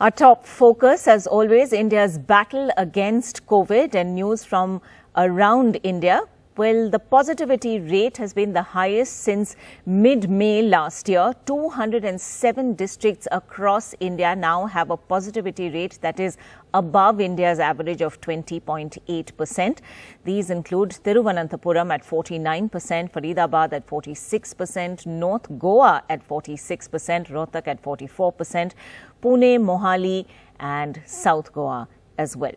Our top focus, as always, India's battle against COVID and news from around India. Well, the positivity rate has been the highest since mid-May last year. 207 districts across India now have a positivity rate that is above India's average of 20.8%. These include Thiruvananthapuram at 49%, Faridabad at 46%, North Goa at 46%, Rohtak at 44%, Pune, Mohali and South Goa as well.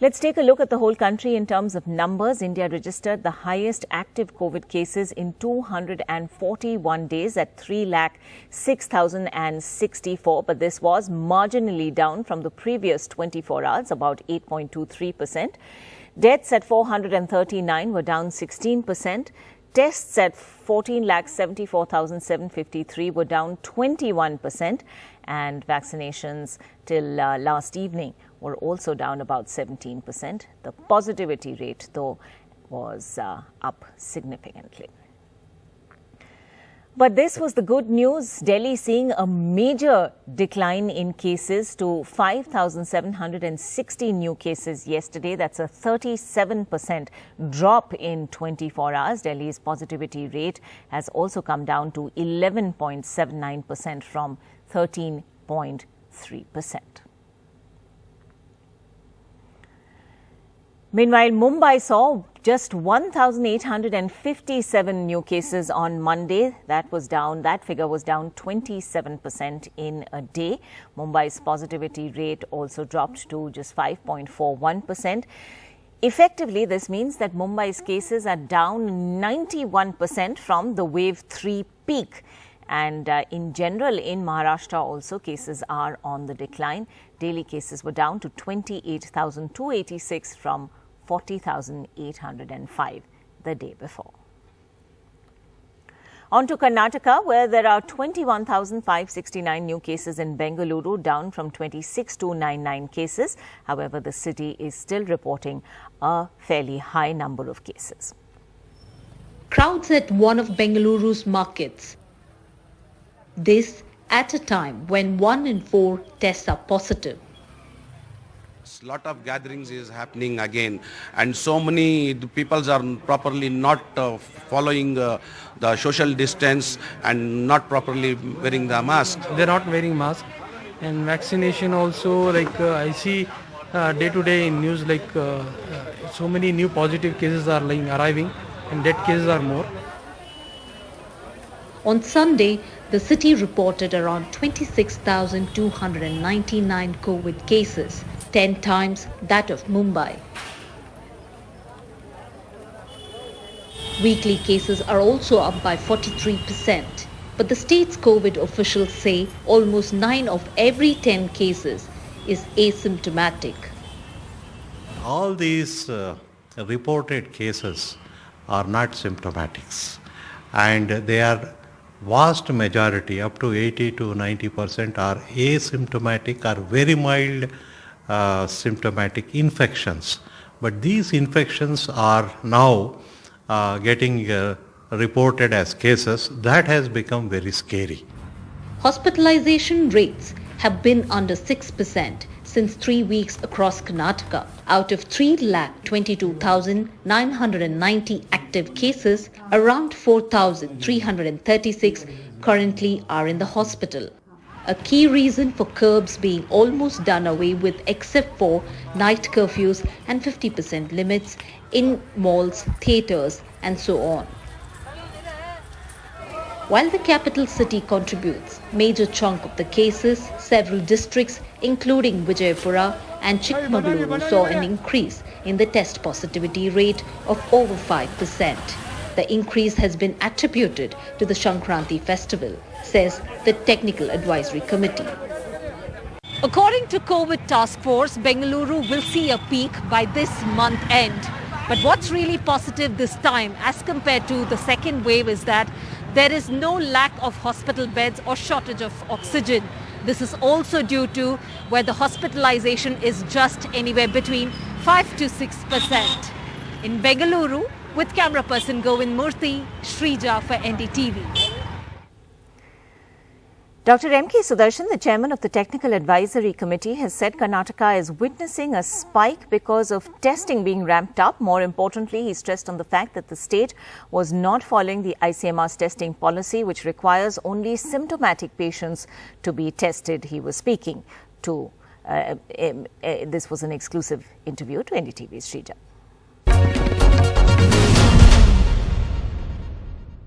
Let's take a look at the whole country in terms of numbers. India registered the highest active COVID cases in 241 days at 3,06,064. But this was marginally down from the previous 24 hours, about 8.23%. Deaths at 439 were down 16%. Tests at 14,74,753 were down 21%. And vaccinations till last evening were also down about 17%. The positivity rate, though, was up significantly. But this was the good news. Delhi seeing a major decline in cases to 5,760 new cases yesterday. That's a 37% drop in 24 hours. Delhi's positivity rate has also come down to 11.79% from 13.3%. Meanwhile, Mumbai saw just 1,857 new cases on Monday. That figure was down 27% in a day. Mumbai's positivity rate also dropped to just 5.41%. Effectively, this means that Mumbai's cases are down 91% from the wave 3 peak. And in general, in Maharashtra also, cases are on the decline. Daily cases were down to 28,286 from 40,805 the day before. On to Karnataka, where there are 21,569 new cases in Bengaluru, down from 26,299 cases. However, the city is still reporting a fairly high number of cases. Crowds at one of Bengaluru's markets. This at a time when 1 in 4 tests are positive. A lot of gatherings is happening again, and so many people are properly not following the social distance and not properly wearing the mask. They're not wearing mask, and vaccination also, I see day to day in news, so many new positive cases are arriving and dead cases are more. On Sunday, the city reported around 26,299 COVID cases, 10 times that of Mumbai. Weekly cases are also up by 43%, but the state's COVID officials say almost 9 of every 10 cases is asymptomatic. All these reported cases are not symptomatics, and they are vast majority, up to 80 to 90%, are asymptomatic or very mild symptomatic infections. But these infections are now getting reported as cases. That has become very scary. Hospitalization rates have been under 6% since 3 weeks across Karnataka. Out of 3,22,990 active cases, around 4,336 currently are in the hospital. A key reason for curbs being almost done away with, except for night curfews and 50% limits in malls, theatres and so on. While the capital city contributes major chunk of the cases, several districts including Vijayapura and Chikmagaluru saw an increase in the test positivity rate of over 5%. The increase has been attributed to the Sankranti festival, says the Technical Advisory Committee. According to COVID Task Force, Bengaluru will see a peak by this month end. But what's really positive this time as compared to the second wave is that there is no lack of hospital beds or shortage of oxygen. This is also due to where the hospitalization is just anywhere between 5 to 6%. In Bengaluru, with camera person Govind Murthy, Shrija for NDTV. Dr. M.K. Sudarshan, the chairman of the Technical Advisory Committee, has said Karnataka is witnessing a spike because of testing being ramped up. More importantly, he stressed on the fact that the state was not following the ICMR's testing policy, which requires only symptomatic patients to be tested. He was speaking to, this was an exclusive interview to NDTV's Shrija.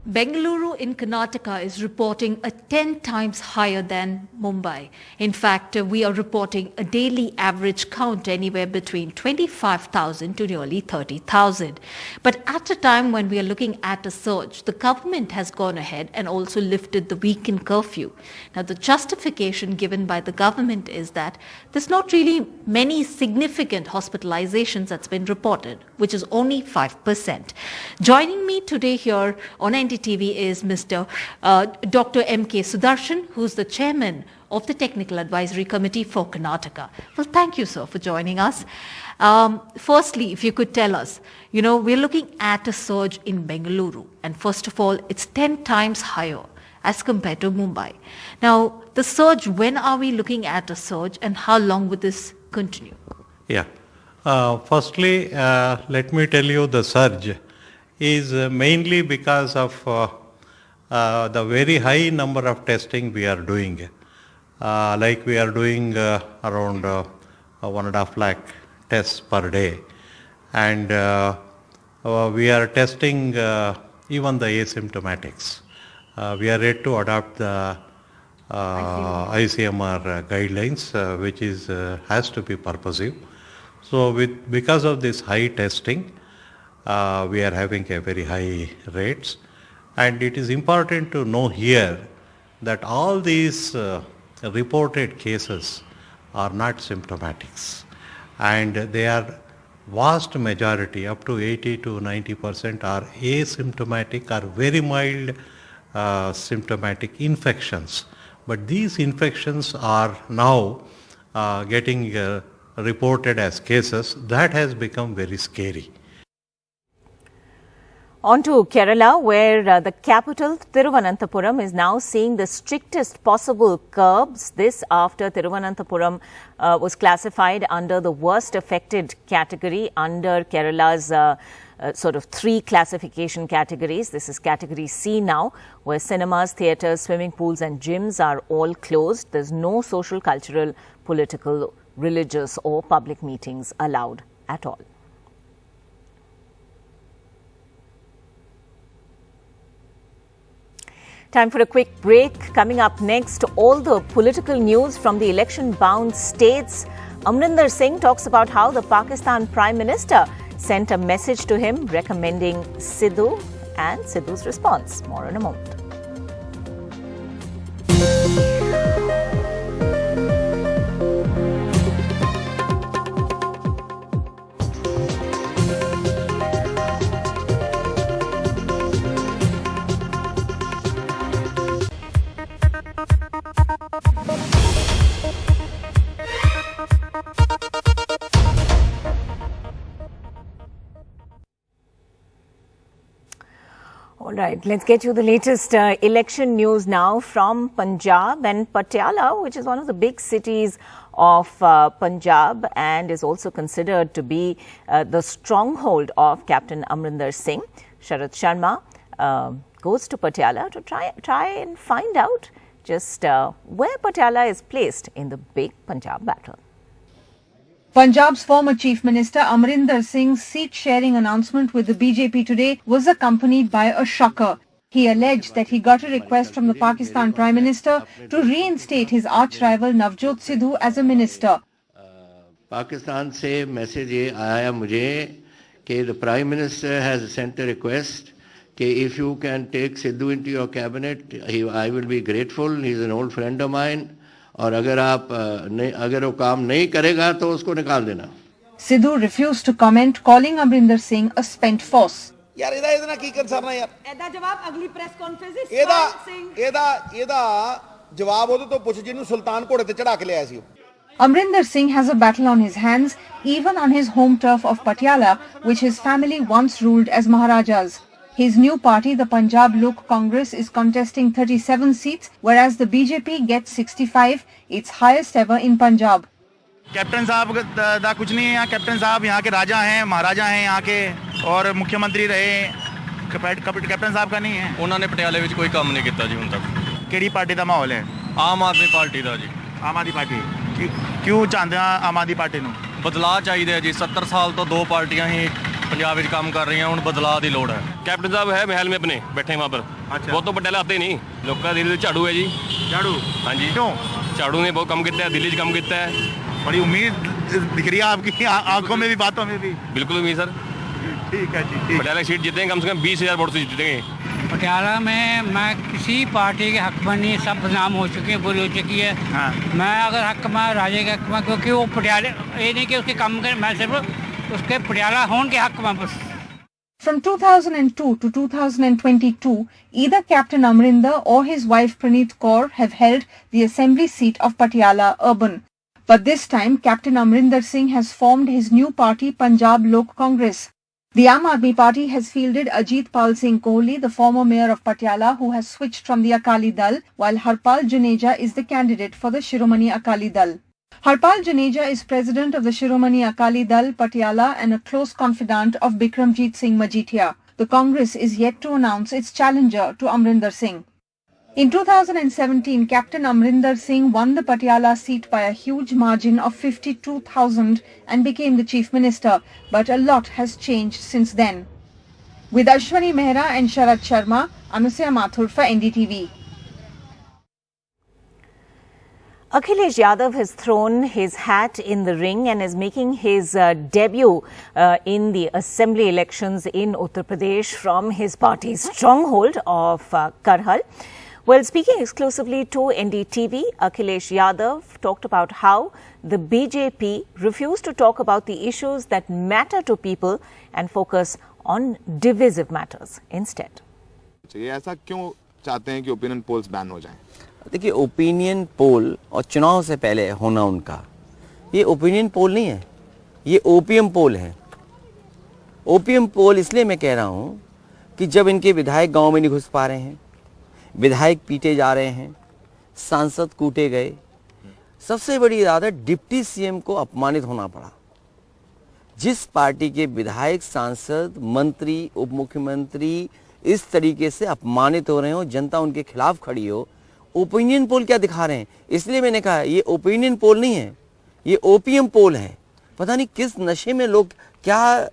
Bengaluru in Karnataka is reporting a 10 times higher than Mumbai. In fact, we are reporting a daily average count anywhere between 25,000 to nearly 30,000. But at a time when we are looking at a surge, the government has gone ahead and also lifted the weekend curfew. Now, the justification given by the government is that there's not really many significant hospitalizations that's been reported, which is only 5%. Joining me today here on NDTV is Mr. Dr. M.K. Sudarshan, who's the chairman of the Technical Advisory Committee for Karnataka. Well, thank you, sir, for joining us. Firstly, if you could tell us, we're looking at a surge in Bengaluru, and first of all, it's 10 times higher as compared to Mumbai. Now, the surge, when are we looking at a surge, and how long would this continue? Yeah. Firstly, let me tell you the surge is mainly because of the very high number of testing we are doing. Like we are doing around 1.5 lakh tests per day. And we are testing even the asymptomatics. We are yet to adopt the ICMR guidelines, which has to be purposive. So because of this high testing, we are having a very high rates, and it is important to know here that all these reported cases are not symptomatics, and they are vast majority, up to 80 to 90%, are asymptomatic or very mild symptomatic infections. But these infections are now getting reported as cases. That has become very scary. On to Kerala, where the capital, Thiruvananthapuram, is now seeing the strictest possible curbs. This after Thiruvananthapuram was classified under the worst affected category under Kerala's sort of 3 classification categories. This is category C now, where cinemas, theatres, swimming pools and gyms are all closed. There's no social, cultural, political, religious or public meetings allowed at all. Time for a quick break. Coming up next, all the political news from the election-bound states. Amarinder Singh talks about how the Pakistan Prime Minister sent a message to him recommending Sidhu and Sidhu's response. More in a moment. All right, let's get you the latest election news now from Punjab and Patiala, which is one of the big cities of Punjab and is also considered to be the stronghold of Captain Amarinder Singh. Sharad Sharma goes to Patiala to try and find out just where Patiala is placed in the big Punjab battle. Punjab's former Chief Minister Amarinder Singh's seat-sharing announcement with the BJP today was accompanied by a shocker. He alleged that he got a request from the Pakistan Prime Minister to reinstate his arch-rival Navjot Sidhu as a minister. Pakistan से message ये आया मुझे कि the Prime Minister has sent a request कि if you can take Sidhu into your cabinet, I will be grateful. He is an old friend of mine. और अगर वो काम नहीं करेगा तो उसको निकाल देना. Sidhu refused to comment, calling Amarinder Singh a spent force. यार ਇਹਦਾ ਨਾਲ ਕੀ ਕੰਸਰਨ ਹੈ ਯਾਰ ਇਹਦਾ ਜਵਾਬ ਅਗਲੀ ਪ੍ਰੈਸ ਕਾਨਫਰੰਸ ਵਿੱਚ ਇਹਦਾ ਜਵਾਬ ਉਹਦੇ ਤੋਂ ਪੁੱਛ ਜਿਹਨੂੰ ਸੁਲਤਾਨ ਘੋੜੇ ਤੇ ਚੜਾ ਕੇ ਲਿਆਇਆ ਸੀ. Amarinder Singh has a battle on his hands, even on his home turf of Patiala, which his family once ruled as Maharajas. His new party, the Punjab Lok Congress, is contesting 37 seats, whereas the BJP gets 65, its highest ever in Punjab. Captain साहब दा कुछ नहीं है यहाँ. Captain साहब यहाँ के राजा हैं, महाराजा हैं यहाँ के, और मुख्यमंत्री रहे. कैप्टन साहब का नहीं है. उन्होंने पटियाले में कोई काम नहीं किया जी हुण तक. केड़ी पार्टी का माहौल है? आम आदमी पार्टी का जी. आम आदमी पार्टी क्यों चाहते हैं आम आदमी पार्टी ਨੂੰ? बदलाव चाहिए जी. 70 साल तो दो पार्टियां ही पंजाब में काम कर रही हैं. हुण बदलाव की लोड़ है. कैप्टन साहब है महल में अपने बैठे हैं वहाँ पर. अच्छा. वो तो पटियाला आते नहीं. लोगों का दिल्ली झाड़ू है जी. झाड़ू? हाँ जी. क्यों? झाड़ू ने बहुत कम किया है, दिल्ली कम किया है. बड़ी उम्मीद दिख रही है आपकी आंखों में भी, बातों में भी. बिल्कुल उम्मीद सर. ठीक है जी. पटियाला सीट जीतेंगे कम से कम 20,000 वोट से जीतेंगे. पटियाला में मैं किसी पार्टी के हक में नहीं, सब बदनाम हो चुकी है, बुरी हो चुकी है. हाँ. मैं अगर हक में राजे के हक में, क्योंकि वो पटियाले ये नहीं कि उसके काम करें, मैं सिर्फ उसके पटियाला होने के हक में बस. From 2002 to 2022, either Captain Amarinder or his wife Praneet Kaur have held the assembly seat of Patiala Urban. But this time, Captain Amarinder Singh has formed his new party, Punjab Lok Congress. The Aam Aadmi Party has fielded Ajit Pal Singh Kohli, the former mayor of Patiala, who has switched from the Akali Dal, while Harpal Juneja is the candidate for the Shiromani Akali Dal. Harpal Juneja is president of the Shiromani Akali Dal, Patiala, and a close confidant of Bikramjit Singh Majithia. The Congress is yet to announce its challenger to Amarinder Singh. In 2017, Captain Amarinder Singh won the Patiala seat by a huge margin of 52,000 and became the chief minister, but a lot has changed since then. With Ashwani Mehra and Sharat Sharma, Anusya Mathur for NDTV. Akhilesh Yadav has thrown his hat in the ring and is making his debut in the assembly elections in Uttar Pradesh from his party's stronghold of Karhal. Well, speaking exclusively to NDTV, Akhilesh Yadav talked about how the BJP refused to talk about the issues that matter to people and focus on divisive matters instead. ऐसा क्यों चाहते हैं कि opinion polls ban हो जाएं? देखिए, opinion poll और चुनाव से पहले होना उनका, ये ओपिनियन पोल नहीं है, ये ओपीएम पोल है. ओपीएम पोल इसलिए मैं कह रहा हूँ कि जब इनके विधायक गांव में नहीं घुस पा रहे हैं, विधायक पीटे जा रहे हैं, सांसद कूटे गए, सबसे बड़ी आदत डिप्टी सीएम को अपमानित होना पड़ा. जिस पार्टी के विधायक, सांसद, मंत्री, उप मुख्यमंत्री इस तरीके से अपमानित हो रहे हो, जनता उनके खिलाफ खड़ी हो, ओपिनियन पोल क्या दिखा रहे हैं? इसलिए मैंने कहा ये ओपिनियन पोल नहीं है, ये ओपीएम पोल है. पता नहीं किस नशे में लोग क्या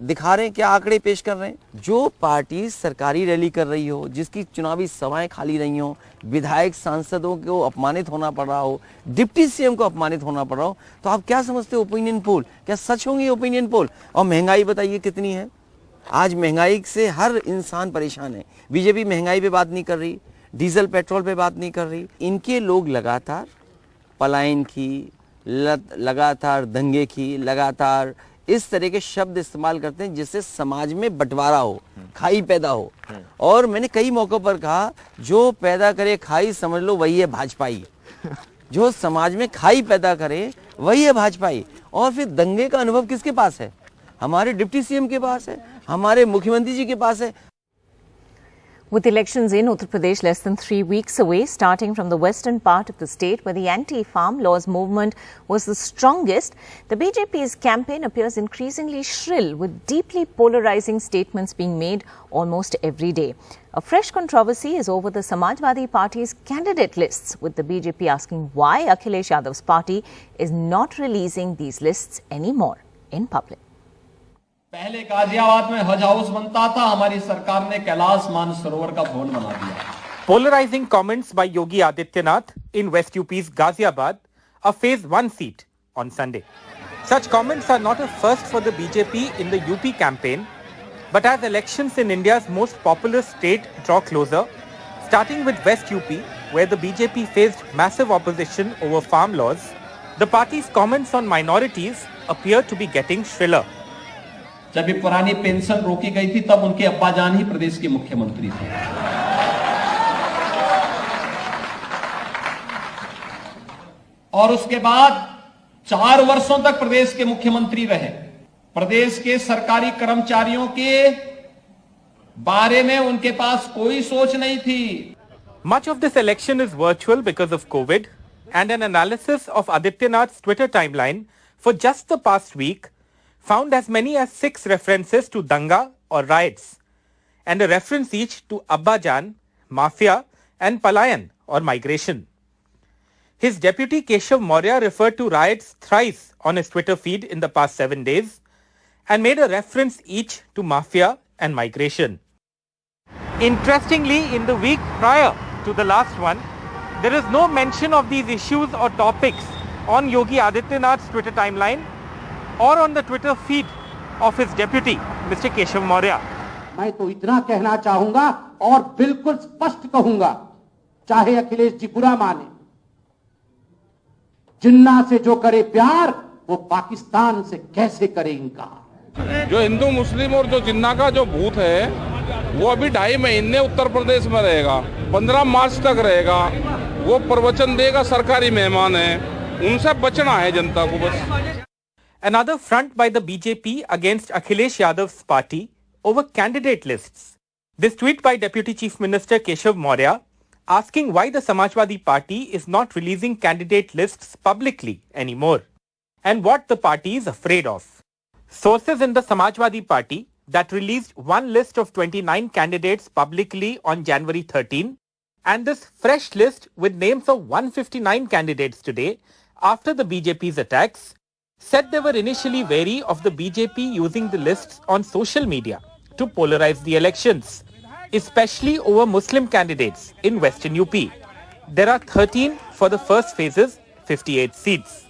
दिखा रहे हैं, क्या आंकड़े पेश कर रहे हैं. जो पार्टी सरकारी रैली कर रही हो, जिसकी चुनावी सभाएं खाली रही हो, विधायक सांसदों को अपमानित होना पड़ रहा हो, डिप्टी सीएम को अपमानित होना पड़ रहा हो, तो आप क्या समझते हो ओपिनियन पोल? क्या सच होंगे ओपिनियन पोल? और महंगाई बताइए कितनी है. आज महंगाई से हर इंसान परेशान है. बीजेपी महंगाई पे बात नहीं कर रही, डीजल पेट्रोल पे बात नहीं कर रही. इनके लोग लगातार पलायन की, लगातार दंगे की, लगातार इस तरह के शब्द इस्तेमाल करते हैं जिससे समाज में बंटवारा हो, खाई पैदा हो. और मैंने कई मौकों पर कहा, जो पैदा करे खाई समझ लो वही है भाजपाई. जो समाज में खाई पैदा करे वही है भाजपाई. और फिर दंगे का अनुभव किसके पास है? हमारे डिप्टी सीएम के पास है, हमारे मुख्यमंत्री जी के पास है. With elections in Uttar Pradesh less than 3 weeks away, starting from the western part of the state where the anti-farm laws movement was the strongest, the BJP's campaign appears increasingly shrill, with deeply polarizing statements being made almost every day. A fresh controversy is over the Samajwadi Party's candidate lists, with the BJP asking why Akhilesh Yadav's party is not releasing these lists anymore in public. पहले गाजियाबाद में हज house बनता था, हमारी सरकार ने कैलाश मानसरोवर का भवन बना दिया. Polarizing comments by Yogi Adityanath in West UP's Ghaziabad, a phase 1 seat on Sunday. Such comments are not a first for the BJP in the UP campaign, but as elections in India's most populous state draw closer, starting with West UP, where the BJP faced massive opposition over farm laws, the party's comments on minorities appear to be getting shriller. जब ये पुरानी pension रोकी गई थी तब उनके अब्बा जान ही प्रदेश के मुख्यमंत्री थे. और उसके बाद 4 वर्षों तक प्रदेश के मुख्यमंत्री रहे. प्रदेश के सरकारी कर्मचारियों के बारे में उनके पास कोई सोच नहीं थी. Much of this election is virtual because of COVID, and an analysis of Adityanath's Twitter timeline for just the past week found as many as 6 references to danga or riots, and a reference each to Abba Jan, mafia, and palayan or migration. His deputy Keshav Maurya referred to riots thrice on his Twitter feed in the past 7 days and made a reference each to mafia and migration. Interestingly, in the week prior to the last one, there is no mention of these issues or topics on Yogi Adityanath's Twitter timeline or on the Twitter feed of his deputy, Mr. Keshav Maurya. मैं तो इतना कहना चाहूंगा और बिल्कुल स्पष्ट कहूंगा, चाहे अखिलेश जी बुरा माने, जिन्ना से जो करे प्यार वो पाकिस्तान से कैसे करे इनकार. जो हिंदू मुस्लिम और जो जिन्ना का जो भूत है वो अभी 2.5 महीने उत्तर प्रदेश में रहेगा, 15 मार्च तक रहेगा. वो प्रवचन देगा, सरकारी मेहमान है, उनसे बचना है जनता को बस. Another front by the BJP against Akhilesh Yadav's party over candidate lists. This tweet by Deputy Chief Minister Keshav Maurya asking why the Samajwadi Party is not releasing candidate lists publicly anymore and what the party is afraid of. Sources in the Samajwadi Party that released one list of 29 candidates publicly on January 13 and this fresh list with names of 159 candidates today after the BJP's attacks said they were initially wary of the BJP using the lists on social media to polarize the elections, especially over Muslim candidates in Western UP. There are 13 for the first phases, 58 seats.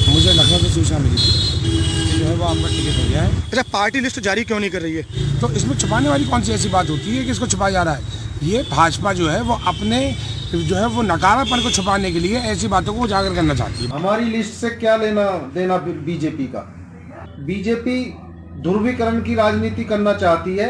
मुझे लखनऊ से सूचना मिली थी कि जो है वो आपका ticket हो गया है. अच्छा, पार्टी लिस्ट जारी क्यों नहीं कर रही है? तो इसमें छुपाने वाली कौन सी ऐसी बात होती है कि इसको छुपाया जा रहा है? ये भाजपा जो है वो अपने जो है वो नकारापन को छुपाने के लिए ऐसी बातों को उजागर करना चाहती है. हमारी लिस्ट से क्या लेना देना बीजेपी का? बीजेपी ध्रुवीकरण की राजनीति करना चाहती है.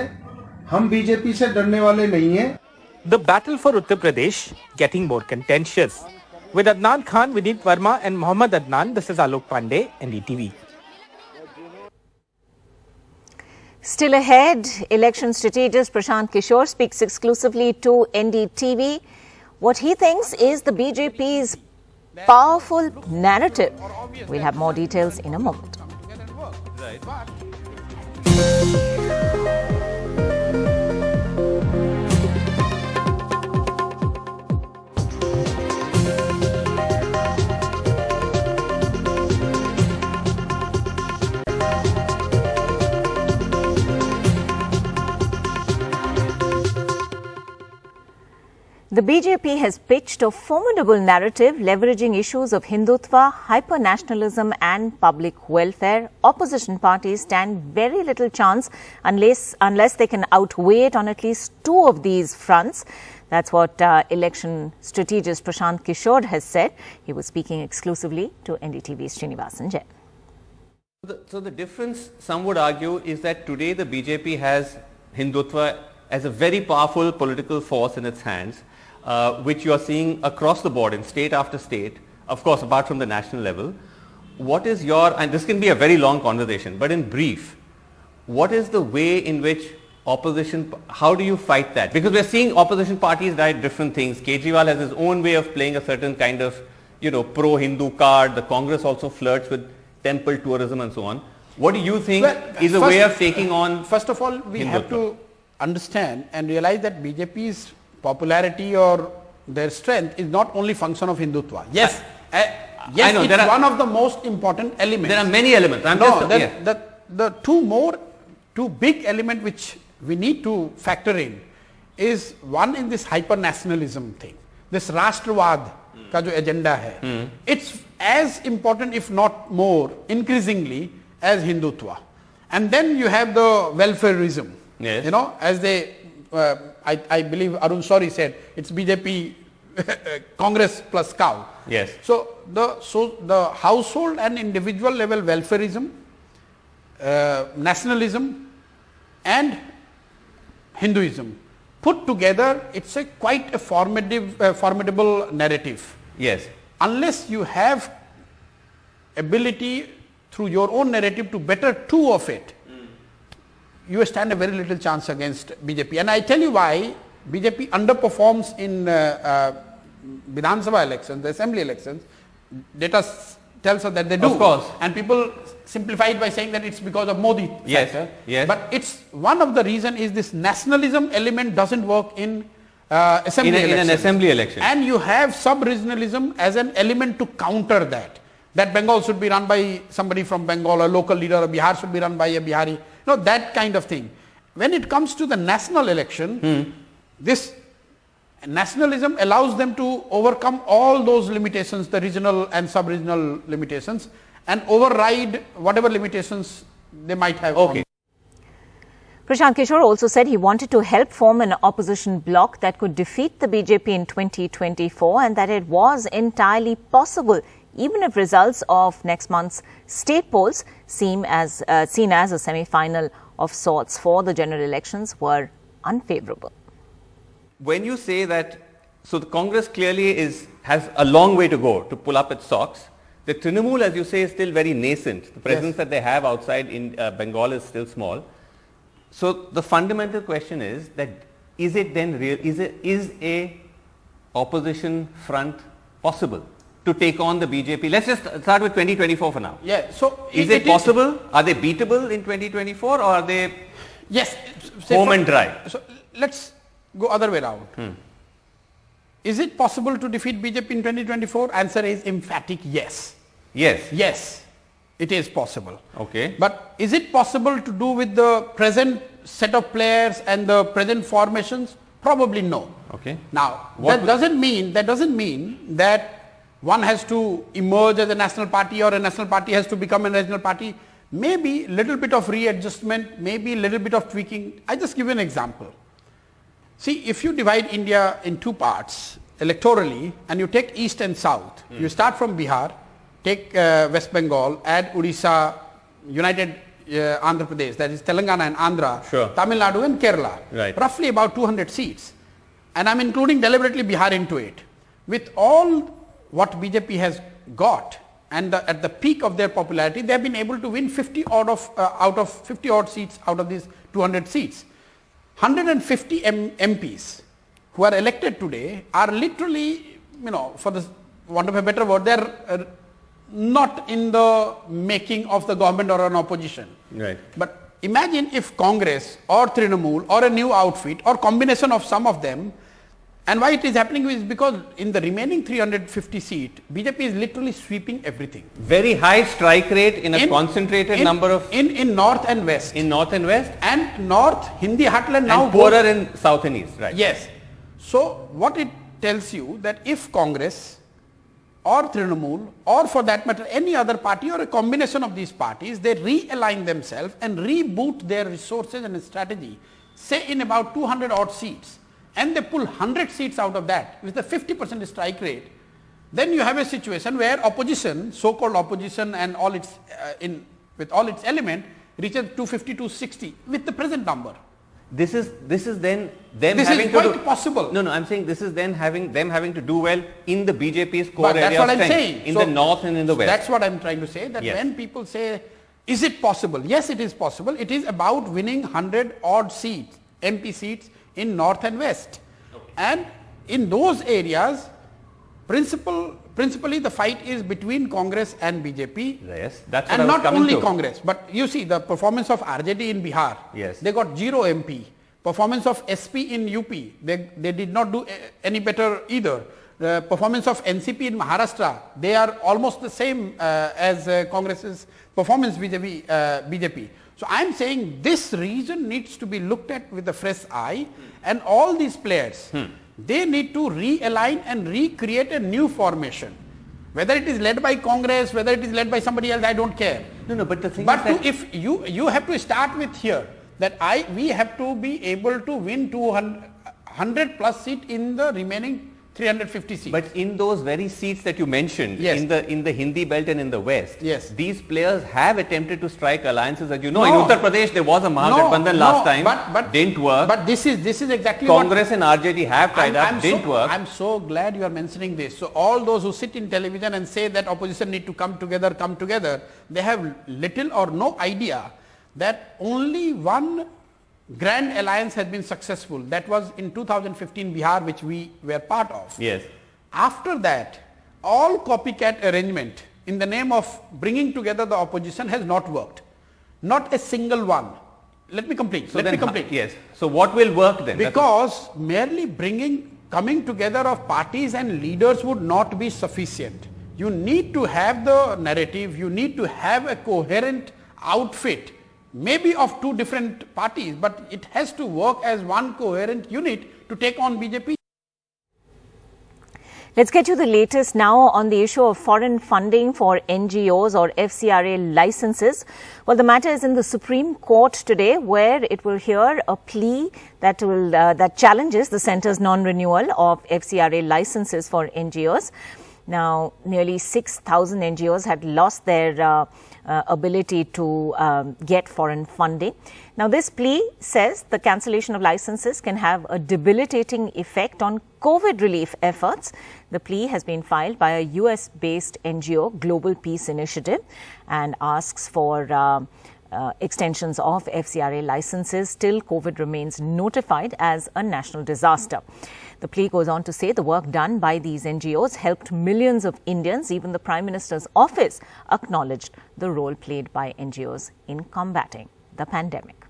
हम बीजेपी से डरने वाले नहीं हैं. The battle for Uttar Pradesh getting more contentious. With Adnan Khan, Vineet Verma and Mohammad Adnan, this is Alok Pandey, NDTV. Still ahead, election strategist Prashant Kishor speaks exclusively to NDTV. What he thinks is the BJP's powerful narrative. We'll have more details in a moment. The BJP has pitched a formidable narrative leveraging issues of Hindutva, hyper-nationalism and public welfare. Opposition parties stand very little chance unless they can outweigh it on at least 2 of these fronts. That's what election strategist Prashant Kishor has said. He was speaking exclusively to NDTV's Srinivasan Jain. So the difference, some would argue, is that today the BJP has Hindutva as a very powerful political force in its hands. Which you are seeing across the board in state after state, of course, apart from the national level. What is your, and this can be a very long conversation, but in brief, what is the way in which opposition, how do you fight that? Because we're seeing opposition parties write different things. Kejriwal has his own way of playing a certain kind of, pro-Hindu card. The Congress also flirts with temple tourism and so on. What do you think is a way of taking on? First of all, we have to understand and realize that BJP's popularity or their strength is not only function of Hindutva. Yes, yes, it's one of the most important elements. There are many elements. The two big elements which we need to factor in is one in this hyper-nationalism thing. This Rashtravad ka jo agenda hai. It's as important, if not more, increasingly as Hindutva. And then you have the welfareism. Yes. As they I believe Arun Shourie said it's BJP Congress plus cow. Yes. So the household and individual level welfareism, nationalism and Hinduism put together, it's quite a formidable narrative. Yes. Unless you have ability through your own narrative to better 2 of it, you stand a very little chance against BJP. And I tell you why BJP underperforms in Vidhan Sabha elections, the assembly elections. Data tells us that they do. Of course. And people simplify it by saying that it's because of Modi factor. Yes. But it's one of the reason is this nationalism element doesn't work in assembly elections. In an assembly election. And you have sub-regionalism as an element to counter that. That Bengal should be run by somebody from Bengal, a local leader, or Bihar should be run by a Bihari. No, that kind of thing. When it comes to the national election, this nationalism allows them to overcome all those limitations, the regional and sub-regional limitations, and override whatever limitations they might have. Okay. Prashant Kishor also said he wanted to help form an opposition bloc that could defeat the BJP in 2024 and that it was entirely possible, even if results of next month's state polls seen as a semi-final of sorts for the general elections were unfavourable. When you say that, so the Congress clearly has a long way to go to pull up its socks. The Trinamool, as you say, is still very nascent. The presence that they have outside in Bengal is still small. So the fundamental question is that is it then real? Is a opposition front possible to take on the BJP? Let's just start with 2024 for now. Yeah. So is it possible? Are they beatable in 2024 or are they home and dry? So let's go other way around. Is it possible to defeat BJP in 2024? Answer is emphatic yes. Yes. Yes, it is possible. Okay. But is it possible to do with the present set of players and the present formations? Probably no. Okay. Now, that doesn't mean that one has to emerge as a national party or a national party has to become a regional party. Maybe a little bit of readjustment, maybe a little bit of tweaking. I just give you an example. See, if you divide India in two parts electorally and you take east and south, you start from Bihar, take West Bengal, add Odisha, United Andhra Pradesh, that is Telangana and Andhra, Tamil Nadu and Kerala, roughly about 200 seats. And I'm including deliberately Bihar into it. With all what BJP has got and at the peak of their popularity, they have been able to win 50 odd out of 50 odd seats out of these 200 seats. 150 MPs who are elected today are literally, for the want of a better word, they are not in the making of the government or an opposition. Right. But imagine if Congress or Trinamool or a new outfit or combination of some of them, and why it is happening is because in the remaining 350 seats, BJP is literally sweeping everything. Very high strike rate in a concentrated number of... In north and west. In north and west? And north, Hindi heartland now... And poorer in south and east, right. Yes. So, what it tells you that if Congress or Trinamool or for that matter any other party or a combination of these parties, they realign themselves and reboot their resources and strategy, say in about 200 odd seats, and they pull 100 seats out of that with a 50% strike rate, then you have a situation where opposition, so-called opposition and all its with all its element reaches 250 to 60 with the present number. This is then them this having is to quite possible. No, I'm saying this is then them having to do well in the BJP's core But area that's what of I'm strength, saying. in So the north and in the west. That's what I'm trying to say, that when people say, is it possible? Yes, it is possible. It is about winning 100 odd seats, MP seats in north and west. And in those areas, principally the fight is between Congress and BJP. Yes, that's what and I was not coming only to. Congress, but you see the performance of RJD in Bihar. Yes. They got 0 MP. Performance of SP in UP, they did not do any better either. The performance of NCP in Maharashtra, they are almost the same as Congress's performance vis-a-vis BJP. So I am saying this region needs to be looked at with a fresh eye, and all these players, they need to realign and recreate a new formation. Whether it is led by Congress, whether it is led by somebody else, I don't care. No, but the thing is that if you have to start with here, that we have to be able to win 200 plus seat in the remaining 350 seats. But in those very seats that you mentioned, in the Hindi belt and in the west, these players have attempted to strike alliances. As you know, in Uttar Pradesh there was a Mahabandhan last time, but didn't work. But this is exactly Congress and RJD have tied up, didn't work. I'm so glad you are mentioning this. So all those who sit in television and say that opposition need to come together, they have little or no idea that only one grand alliance has been successful. That was in 2015 Bihar, which we were part of. Yes. After that, all copycat arrangement in the name of bringing together the opposition has not worked. Not a single one. Let me complete. Yes. So what will work then? Because merely coming together of parties and leaders would not be sufficient. You need to have the narrative, you need to have a coherent outfit, maybe of two different parties, but it has to work as one coherent unit to take on BJP. Let's get you the latest now on the issue of foreign funding for NGOs or FCRA licenses. Well, the matter is in the Supreme Court today, where it will hear a plea that challenges the centre's non-renewal of FCRA licenses for NGOs. Now, nearly 6,000 NGOs had lost their ability to get foreign funding. Now, this plea says the cancellation of licenses can have a debilitating effect on COVID relief efforts. The plea has been filed by a US-based NGO, Global Peace Initiative, and asks for extensions of FCRA licenses till COVID remains notified as a national disaster. The plea goes on to say the work done by these NGOs helped millions of Indians. Even the Prime Minister's office acknowledged the role played by NGOs in combating the pandemic.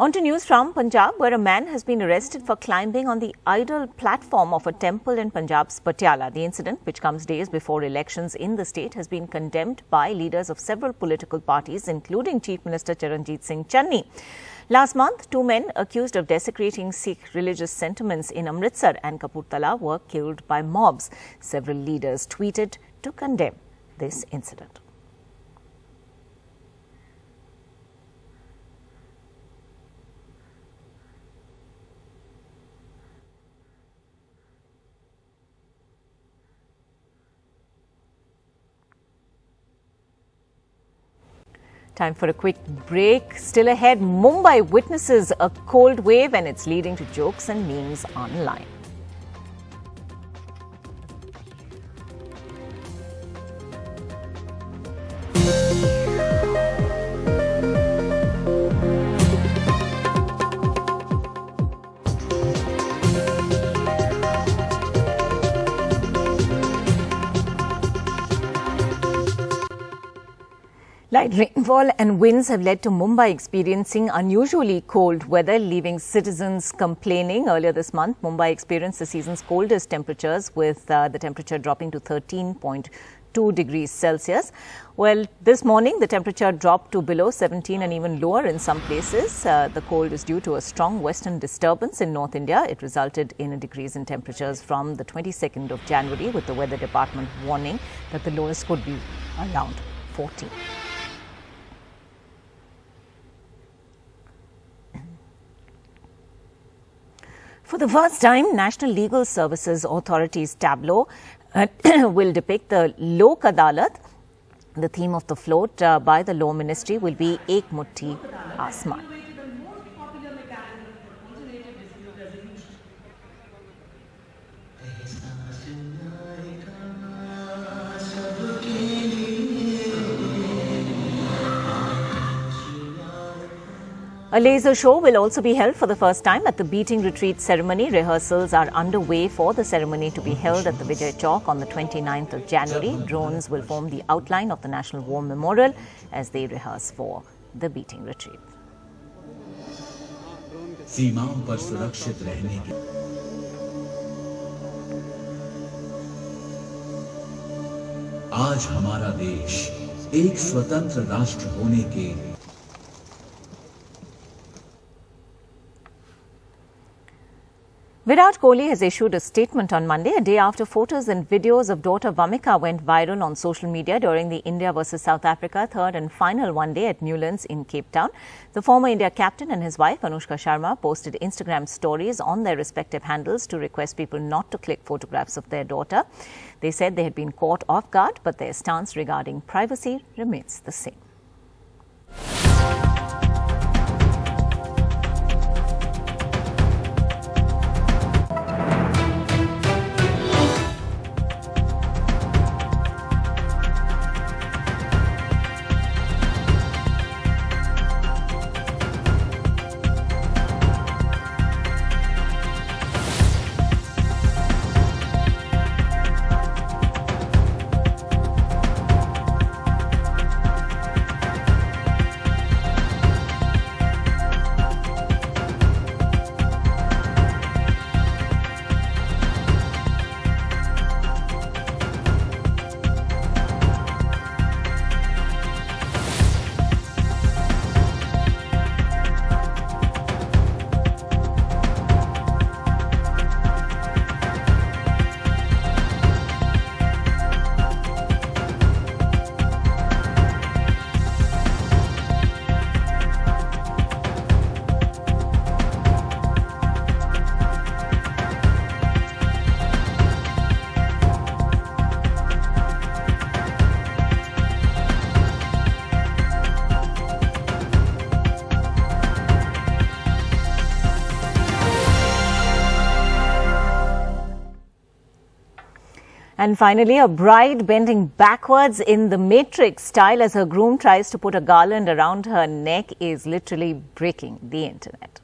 On to news from Punjab, where a man has been arrested for climbing on the idol platform of a temple in Punjab's Patiala. The incident, which comes days before elections in the state, has been condemned by leaders of several political parties, including Chief Minister Charanjit Singh Channi. Last month, two men accused of desecrating Sikh religious sentiments in Amritsar and Kapurthala were killed by mobs. Several leaders tweeted to condemn this incident. Time for a quick break. Still ahead, Mumbai witnesses a cold wave and it's leading to jokes and memes online. Light rainfall and winds have led to Mumbai experiencing unusually cold weather, leaving citizens complaining. Earlier this month, Mumbai experienced the season's coldest temperatures, with the temperature dropping to 13.2 degrees Celsius. Well, this morning, the temperature dropped to below 17 and even lower in some places. The cold is due to a strong western disturbance in North India. It resulted in a decrease in temperatures from the 22nd of January, with the weather department warning that the lowest could be around 14. For the first time, National Legal Services Authority's tableau will depict the Lok Adalat. The theme of the float by the Law Ministry will be Ek Mutti Asman. A laser show will also be held for the first time at the Beating Retreat ceremony. Rehearsals are underway for the ceremony to be held at the Vijay Chowk on the 29th of January. Drones will form the outline of the National War Memorial as they rehearse for the Beating Retreat. सीमाओं पर सुरक्षित रहने की आज हमारा देश एक स्वतंत्र राष्ट्र होने के Virat Kohli has issued a statement on Monday, a day after photos and videos of daughter Vamika went viral on social media during the India vs South Africa third and final one-day at Newlands in Cape Town. The former India captain and his wife Anushka Sharma posted Instagram stories on their respective handles to request people not to click photographs of their daughter. They said they had been caught off guard, but their stance regarding privacy remains the same. And finally, a bride bending backwards in the Matrix style as her groom tries to put a garland around her neck is literally breaking the internet.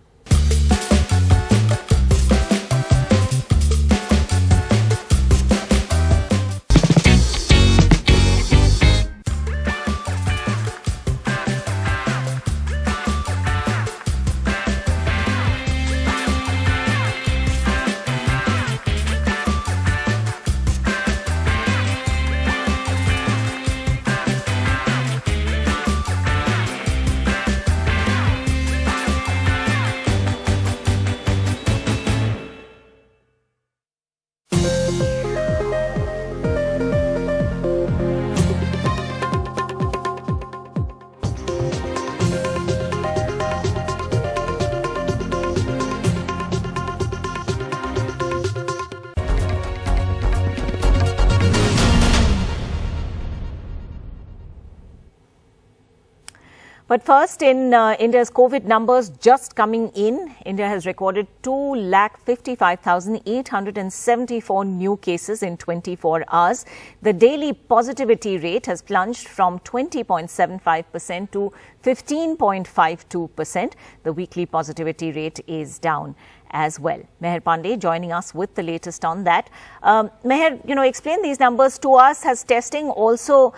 But first, in India's COVID numbers just coming in, India has recorded 2,55,874 new cases in 24 hours. The daily positivity rate has plunged from 20.75% to 15.52%. The weekly positivity rate is down as well. Meher Pandey joining us with the latest on that. Meher, explain these numbers to us. Has testing also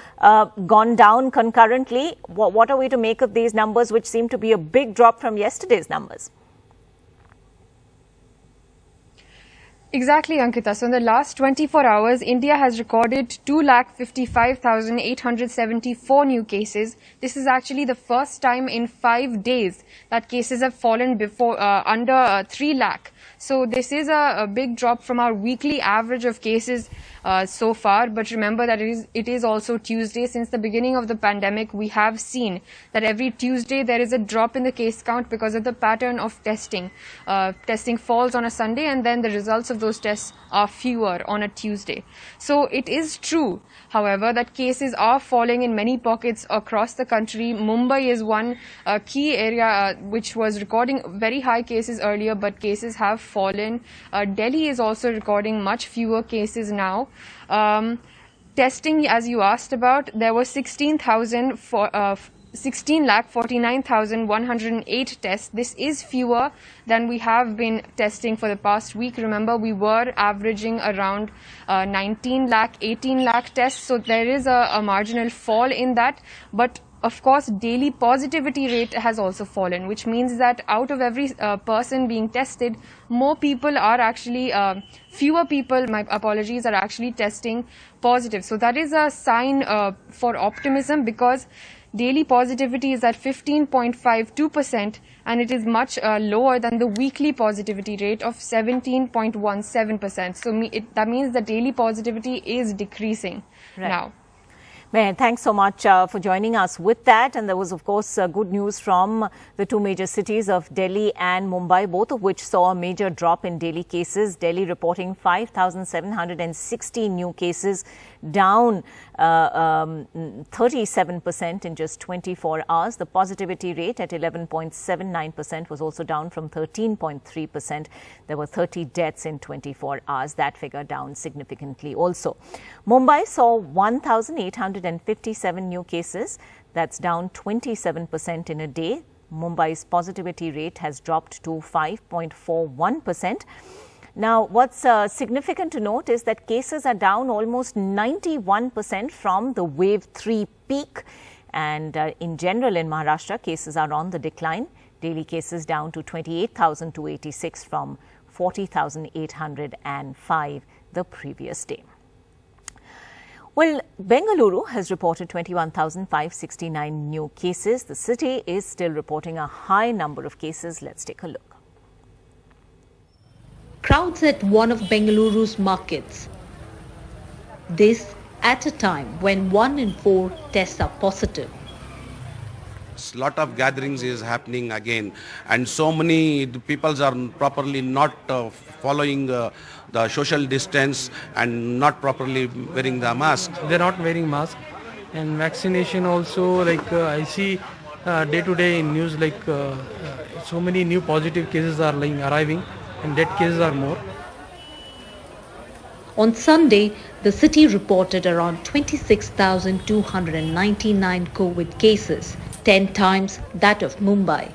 gone down concurrently? What are we to make of these numbers, which seem to be a big drop from yesterday's numbers? Exactly, Ankita. So in the last 24 hours, India has recorded 2,55,874 new cases. This is actually the first time in 5 days that cases have fallen under 3 lakh. So this is a big drop from our weekly average of cases so far. But remember that it is also Tuesday. Since the beginning of the pandemic, we have seen that every Tuesday there is a drop in the case count because of the pattern of testing. Testing falls on a Sunday and then the results of those tests are fewer on a Tuesday. So it is true, however, that cases are falling in many pockets across the country. Mumbai is one key area which was recording very high cases earlier, but cases have fallen. Delhi is also recording much fewer cases now. Testing, as you asked about, there were 16,49,108 tests. This is fewer than we have been testing for the past week. Remember, we were averaging around 19 lakh, 18 lakh tests. So there is a marginal fall in that. But of course, daily positivity rate has also fallen, which means that out of every person being tested, more people are actually, fewer people, my apologies, are actually testing positive. So that is a sign for optimism, because daily positivity is at 15.52% and it is much lower than the weekly positivity rate of 17.17%. So that means the daily positivity is decreasing now. Meher, thanks so much for joining us with that. And there was, of course, good news from the two major cities of Delhi and Mumbai, both of which saw a major drop in daily cases. Delhi reporting 5,760 new cases, down 37% in just 24 hours. The positivity rate at 11.79% was also down from 13.3%. There were 30 deaths in 24 hours. That figure down significantly also. Mumbai saw 1,857 new cases. That's down 27% in a day. Mumbai's positivity rate has dropped to 5.41%. Now, what's significant to note is that cases are down almost 91% from the wave 3 peak. And in general, in Maharashtra, cases are on the decline. Daily cases down to 28,286 from 40,805 the previous day. Well, Bengaluru has reported 21,569 new cases. The city is still reporting a high number of cases. Let's take a look. Crowds at one of Bengaluru's markets. This at a time when 1 in 4 tests are positive. Lot of gatherings is happening again, and so many people are properly not following the social distance and not properly wearing the mask. They're not wearing mask, and vaccination also, like I see day to day in news, like so many new positive cases are arriving and dead cases are more. On Sunday, the city reported around 26,299 COVID cases, 10 times that of Mumbai.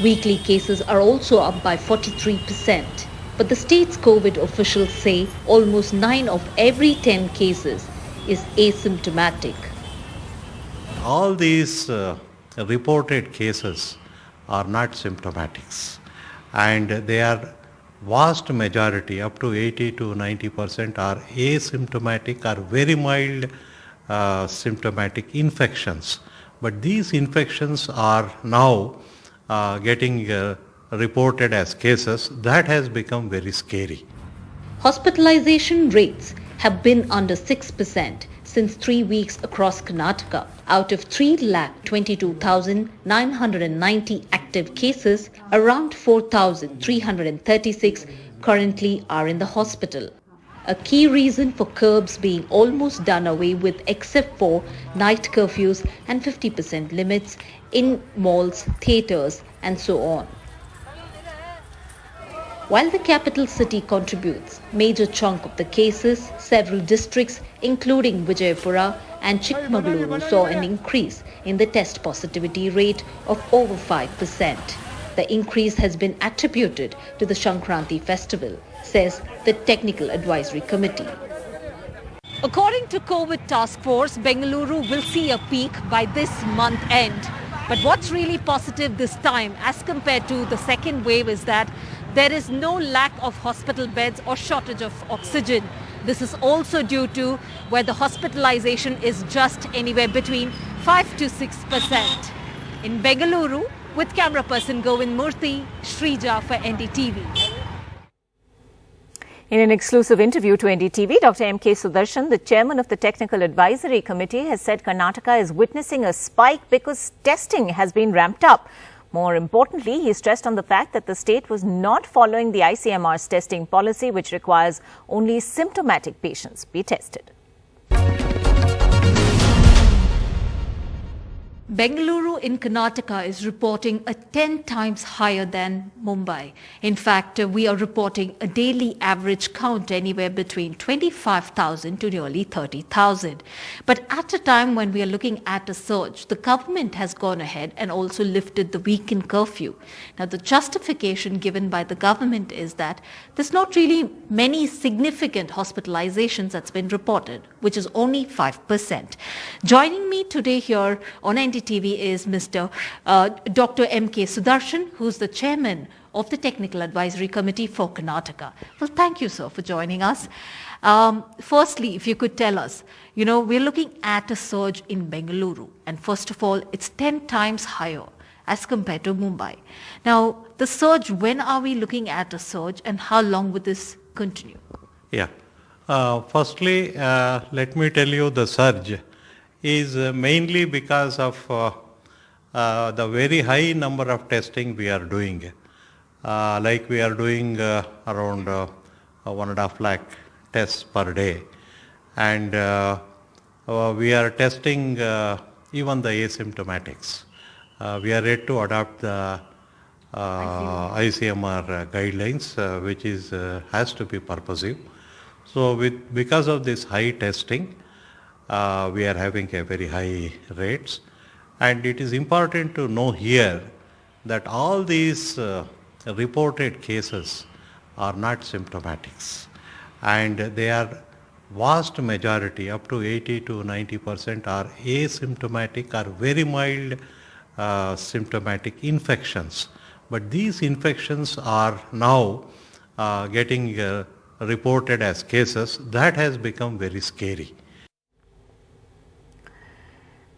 Weekly cases are also up by 43%, but the state's COVID officials say almost 9 of every 10 cases is asymptomatic. All these reported cases are not symptomatics, and they are vast majority, up to 80 to 90%, are asymptomatic or very mild symptomatic infections. But these infections are now getting reported as cases. That has become very scary. Hospitalization rates have been under 6% since 3 weeks across Karnataka. Out of 3,22,990 active cases, around 4,336 currently are in the hospital. A key reason for curbs being almost done away with, except for night curfews and 50% limits in malls, theatres and so on. While the capital city contributes major chunk of the cases, several districts including Vijayapura and Chikmagaluru saw an increase in the test positivity rate of over 5%. The increase has been attributed to the Sankranti festival, says the Technical Advisory Committee. According to COVID Task Force, Bengaluru will see a peak by this month end. But what's really positive this time as compared to the second wave is that there is no lack of hospital beds or shortage of oxygen. This is also due to where the hospitalization is just anywhere between 5 to 6%. In Bengaluru, with camera person Govind Murthy, Shrija for NDTV. In an exclusive interview to NDTV, Dr. M.K. Sudarshan, the chairman of the Technical Advisory Committee, has said Karnataka is witnessing a spike because testing has been ramped up. More importantly, he stressed on the fact that the state was not following the ICMR's testing policy, which requires only symptomatic patients be tested. Bengaluru in Karnataka is reporting a 10 times higher than Mumbai. In fact, we are reporting a daily average count anywhere between 25,000 to nearly 30,000. But at a time when we are looking at a surge, the government has gone ahead and also lifted the weekend curfew. Now, the justification given by the government is that there's not really many significant hospitalizations that's been reported, which is only 5%. Joining me today here on NDTV is Mr. Dr. M.K. Sudarshan, who's the chairman of the Technical Advisory Committee for Karnataka. Well, thank you, sir, for joining us. Firstly, if you could tell us, we're looking at a surge in Bengaluru, and first of all, it's 10 times higher as compared to Mumbai. Now, the surge, when are we looking at a surge, and how long would this continue? Yeah. Firstly, let me tell you the surge is mainly because of the very high number of testing we are doing. Like we are doing around 1.5 lakh tests per day. And we are testing even the asymptomatics. We are ready to adopt the ICMR guidelines, which is has to be purposive. So because of this high testing, we are having a very high rates, and it is important to know here that all these reported cases are not symptomatics, and they are vast majority, up to 80 to 90%, are asymptomatic or very mild symptomatic infections. But these infections are now getting reported as cases. That has become very scary.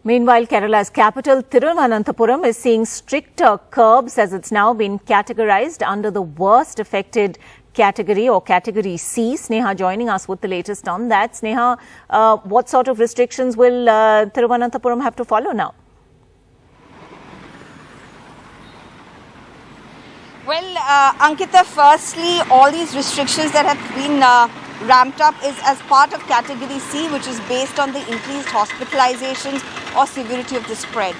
Meanwhile, Kerala's capital, Thiruvananthapuram, is seeing stricter curbs as it's now been categorized under the worst affected category or category C. Sneha joining us with the latest on that. Sneha, what sort of restrictions will Thiruvananthapuram have to follow now? Well, Ankita, firstly, all these restrictions that have been ramped up is as part of category C, which is based on the increased hospitalizations or severity of the spread.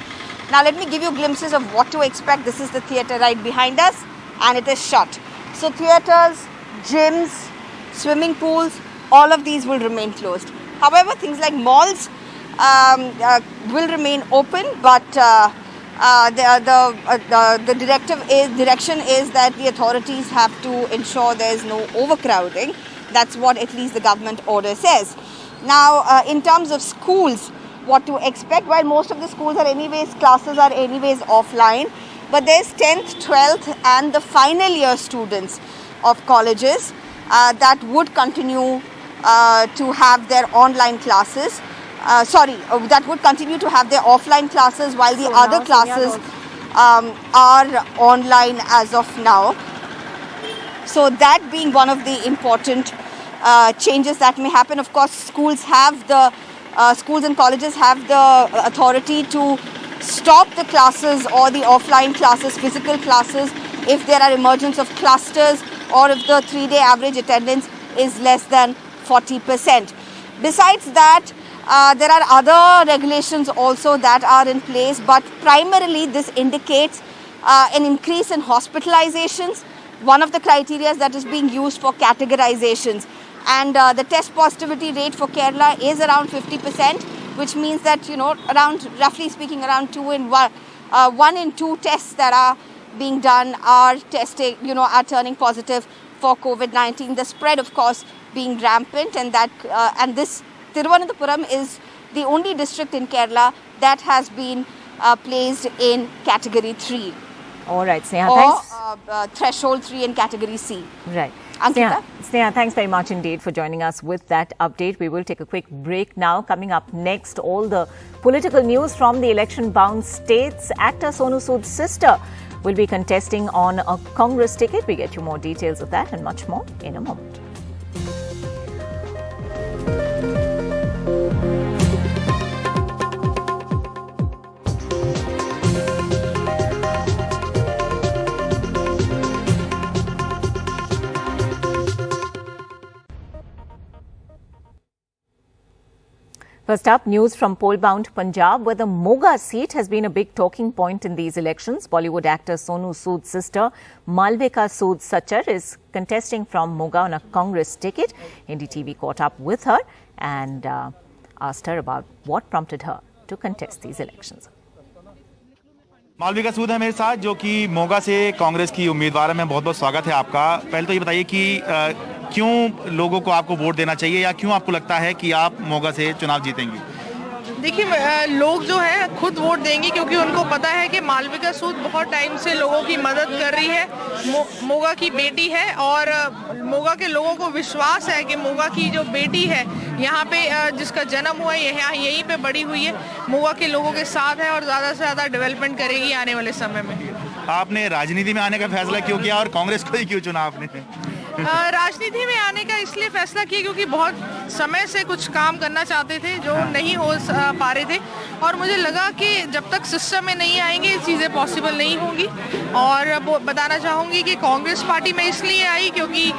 Now, let me give you glimpses of what to expect. This is the theatre right behind us, and it is shut. So theatres, gyms, swimming pools, all of these will remain closed. However, things like malls will remain open, but the direction is that the authorities have to ensure there is no overcrowding. That's what at least the government order says. Now, in terms of schools, what to expect? While most of the schools are anyways, classes are anyways offline, but there's 10th, 12th and the final year students of colleges that would continue to have their online classes. That would continue to have their offline classes while the other classes are online as of now. So that being one of the important changes that may happen. Of course, schools and colleges have the authority to stop the classes or the offline classes, physical classes, if there are emergence of clusters or if the 3-day average attendance is less than 40%. Besides that, there are other regulations also that are in place, but primarily this indicates an increase in hospitalizations, one of the criteria that is being used for categorizations. And the test positivity rate for Kerala is around 50%, which means that, around, roughly speaking, around 1 in 2 tests that are being done are turning positive for COVID-19. The spread, of course, being rampant, and this Thiruvananthapuram is the only district in Kerala that has been placed in category 3. All right, Sneha, thanks. Threshold 3 in category C. Right. Ankita? Sneha, thanks very much indeed for joining us with that update. We will take a quick break now. Coming up next, all the political news from the election-bound states. Actor Sonu Sood's sister will be contesting on a Congress ticket. We get you more details of that and much more in a moment. First up, news from poll-bound Punjab, where the Moga seat has been a big talking point in these elections. Bollywood actor Sonu Sood's sister, Malvika Sood Sachar, is contesting from Moga on a Congress ticket. NDTV caught up with her and asked her about what prompted her to contest these elections. Malvika सूद है मेरे साथ, जो कि मोगा से कांग्रेस की उम्मीदवार है। मैं बहुत बहुत स्वागत है आपका। पहले तो ये बताइए कि क्यों लोगों को आपको वोट देना चाहिए, या क्यों आपको लगता है कि आप मोगा से चुनाव जीतेंगी? देखिए, लोग जो है खुद वोट देंगे, क्योंकि उनको पता है कि मालविका सूद बहुत टाइम से लोगों की मदद कर रही है, मोगा की बेटी है, और मोगा के लोगों को विश्वास है कि मोगा की जो बेटी है यहाँ पे जिसका जन्म हुआ है, यहीं पे बड़ी हुई है, मोगा के लोगों के साथ है और ज़्यादा से ज़्यादा डेवलपमेंट करेगी आने वाले समय में। आपने राजनीति में आने का फैसला क्यों किया और कांग्रेस को ही क्यों चुना आपने? राजनीति में आने का इसलिए फैसला किया क्योंकि बहुत समय से कुछ काम करना चाहते थे जो नहीं हो पा रहे थे, और मुझे लगा कि जब तक सिस्टम में नहीं आएंगे चीज़ें पॉसिबल नहीं होंगी। और बताना चाहूँगी कि कांग्रेस पार्टी में इसलिए आई क्योंकि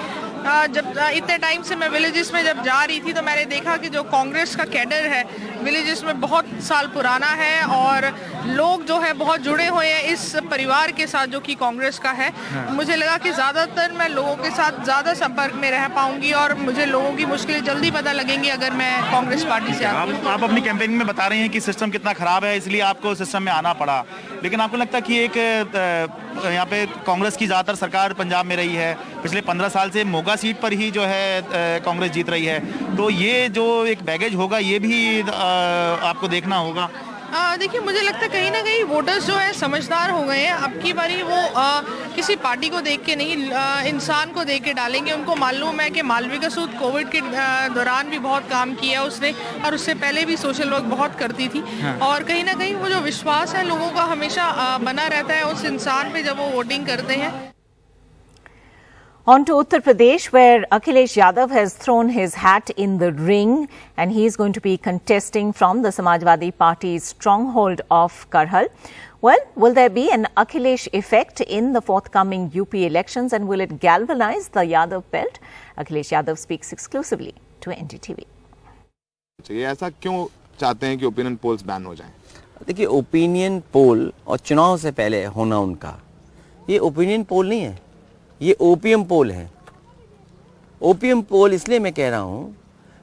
जब इतने टाइम से मैं विलेजेस में जब जा रही थी तो मैंने देखा कि जो कांग्रेस का कैडर है विलेजेस में बहुत साल पुराना है, और लोग जो है बहुत जुड़े हुए हैं इस परिवार के साथ जो कि कांग्रेस का है। मुझे लगा कि ज़्यादातर मैं लोगों के साथ ज़्यादा संपर्क में रह पाऊंगी और मुझे लोगों की मुश्किलें जल्दी पता लगेंगी अगर मैं कांग्रेस पार्टी से आती हूँ। आप अपनी कैंपेनिंग में बता रहे हैं कि सिस्टम कितना खराब है, इसलिए आपको सिस्टम में आना पड़ा, लेकिन आपको लगता है कि एक यहाँ पे कांग्रेस की ज़्यादातर सरकार पंजाब में रही है, पिछले 15 साल से मोगा सीट पर ही जो है कांग्रेस जीत रही है, तो ये जो एक बैगेज होगा ये भी आपको देखना होगा। देखिए, मुझे लगता है कहीं ना कहीं वोटर्स जो है समझदार हो गए हैं। अब की बारी वो किसी पार्टी को देख के नहीं, इंसान को देख के डालेंगे। उनको मालूम है कि मालविका सूद कोविड के दौरान भी बहुत काम किया उसने, और उससे पहले भी सोशल वर्क बहुत करती थी। और कहीं ना कहीं वो जो विश्वास है लोगों का हमेशा बना रहता है उस इंसान पे जब वो वोटिंग करते हैं। On to Uttar Pradesh, where Akhilesh Yadav has thrown his hat in the ring and he is going to be contesting from the Samajwadi Party's stronghold of Karhal. Well, will there be an Akhilesh effect in the forthcoming UP elections, and will it galvanize the Yadav belt? Akhilesh Yadav speaks exclusively to NDTV. ऐसा क्यों चाहते हैं कि opinion polls ban हो जाएं? देखिए, opinion poll और चुनाव से पहले होना उनका, ये ओपिनियन पोल नहीं है, ये ओपीएम पोल है। ओपीएम पोल इसलिए मैं कह रहा हूँ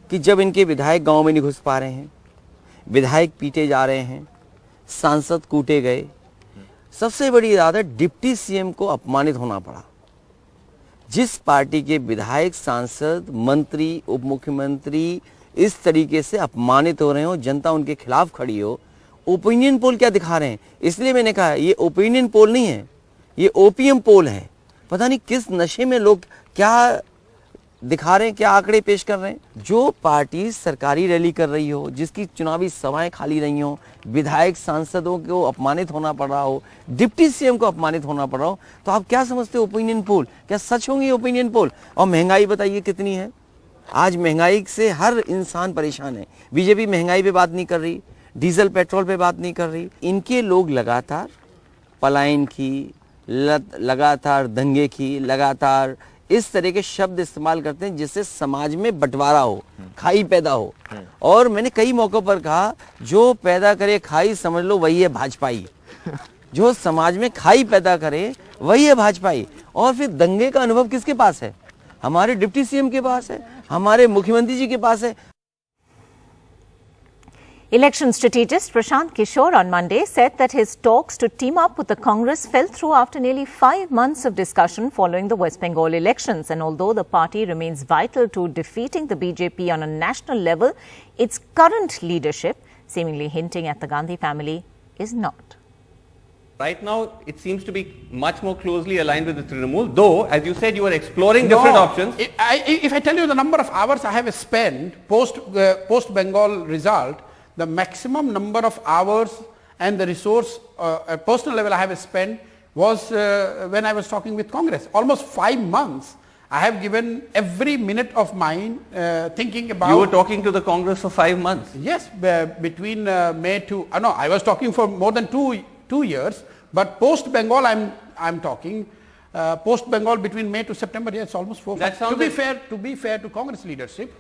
कि जब इनके विधायक गांव में नहीं घुस पा रहे हैं, विधायक पीटे जा रहे हैं, सांसद कूटे गए, सबसे बड़ी बात है डिप्टी सीएम को अपमानित होना पड़ा। जिस पार्टी के विधायक, सांसद, मंत्री, उप मुख्यमंत्री इस तरीके से अपमानित हो रहे हो, जनता उनके खिलाफ खड़ी हो, ओपिनियन पोल क्या दिखा रहे हैं? इसलिए मैंने कहा ये ओपिनियन पोल नहीं है, ये ओपीएम पोल है। पता नहीं किस नशे में लोग क्या दिखा रहे हैं, क्या आंकड़े पेश कर रहे हैं। जो पार्टी सरकारी रैली कर रही हो, जिसकी चुनावी सभाएं खाली रही हो, विधायक सांसदों को अपमानित होना पड़ रहा हो, डिप्टी सीएम को अपमानित होना पड़ रहा हो, तो आप क्या समझते हो ओपिनियन पोल? क्या सच होंगे ओपिनियन पोल? और महंगाई बताइए कितनी है? आज महंगाई से हर इंसान परेशान है। बीजेपी महंगाई पे बात नहीं कर रही, डीजल पेट्रोल पे बात नहीं कर रही। इनके लोग लगातार पलायन की, लगातार दंगे की, लगातार इस तरह के शब्द इस्तेमाल करते हैं जिससे समाज में बंटवारा हो, खाई पैदा हो। और मैंने कई मौकों पर कहा जो पैदा करे खाई समझ लो वही है भाजपाई। जो समाज में खाई पैदा करे वही है भाजपाई। और फिर दंगे का अनुभव किसके पास है? हमारे डिप्टी सीएम के पास है, हमारे मुख्यमंत्री जी के पास है। Election strategist Prashant Kishor on Monday said that his talks to team up with the Congress fell through after nearly 5 months of discussion following the West Bengal elections. And although the party remains vital to defeating the BJP on a national level, its current leadership, seemingly hinting at the Gandhi family, is not. Right now, it seems to be much more closely aligned with the Trinamool, though, as you said, you are exploring different options. If I tell you the number of hours I have spent post Bengal result, the maximum number of hours and the resource at personal level I have spent was when I was talking with Congress. Almost 5 months I have given every minute of mine thinking about... You were talking to the Congress for 5 months? Yes, between May to... no, I was talking for more than two years, but post Bengal I'm talking. Post Bengal between May to September, yes, almost 4 months. To be fair to Congress leadership,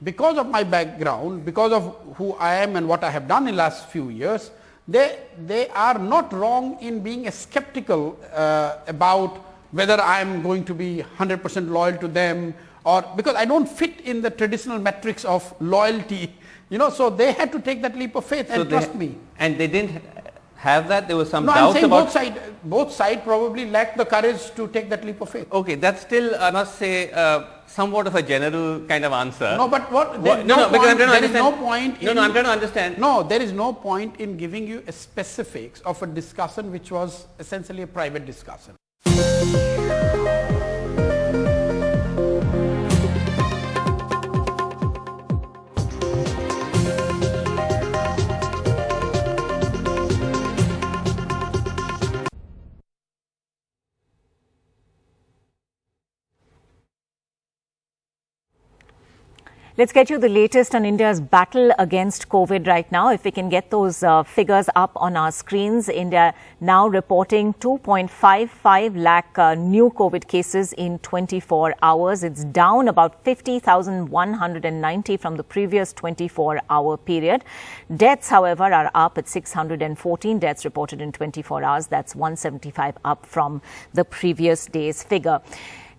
because of my background, because of who I am and what I have done in last few years, they are not wrong in being skeptical about whether I am going to be 100% loyal to them, or because I don't fit in the traditional metrics of loyalty, so they had to take that leap of faith and trust me. And they didn't have that? There was some doubts about... I'm saying both sides probably lacked the courage to take that leap of faith. Okay, that's still, I must say, somewhat of a general kind of answer. No, but what? There is no point. I'm trying to understand. No, there is no point in giving you specifics of a discussion which was essentially a private discussion. Let's get you the latest on India's battle against COVID right now. If we can get those figures up on our screens. India now reporting 2.55 lakh new COVID cases in 24 hours. It's down about 50,190 from the previous 24-hour period. Deaths, however, are up at 614 deaths reported in 24 hours. That's 175 up from the previous day's figure.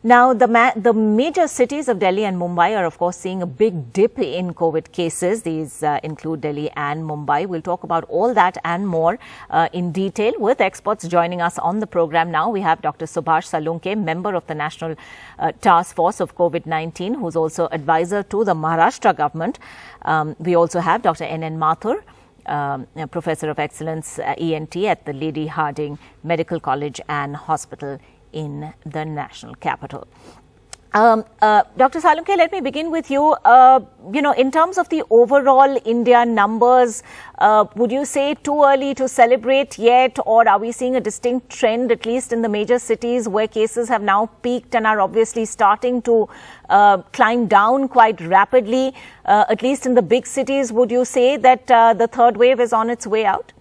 Now, the major cities of Delhi and Mumbai are, of course, seeing a big dip in COVID cases. These include Delhi and Mumbai. We'll talk about all that and more in detail with experts joining us on the program now. We have Dr. Subhash Salunke, member of the National Task Force of COVID-19, who's also advisor to the Maharashtra government. We also have Dr. N.N. Mathur, Professor of Excellence ENT at the Lady Hardinge Medical College and Hospital in the national capital. Dr. Salunke, let me begin with you. In terms of the overall India numbers, would you say too early to celebrate yet, or are we seeing a distinct trend, at least in the major cities, where cases have now peaked and are obviously starting to climb down quite rapidly? At least in the big cities, would you say that the third wave is on its way out?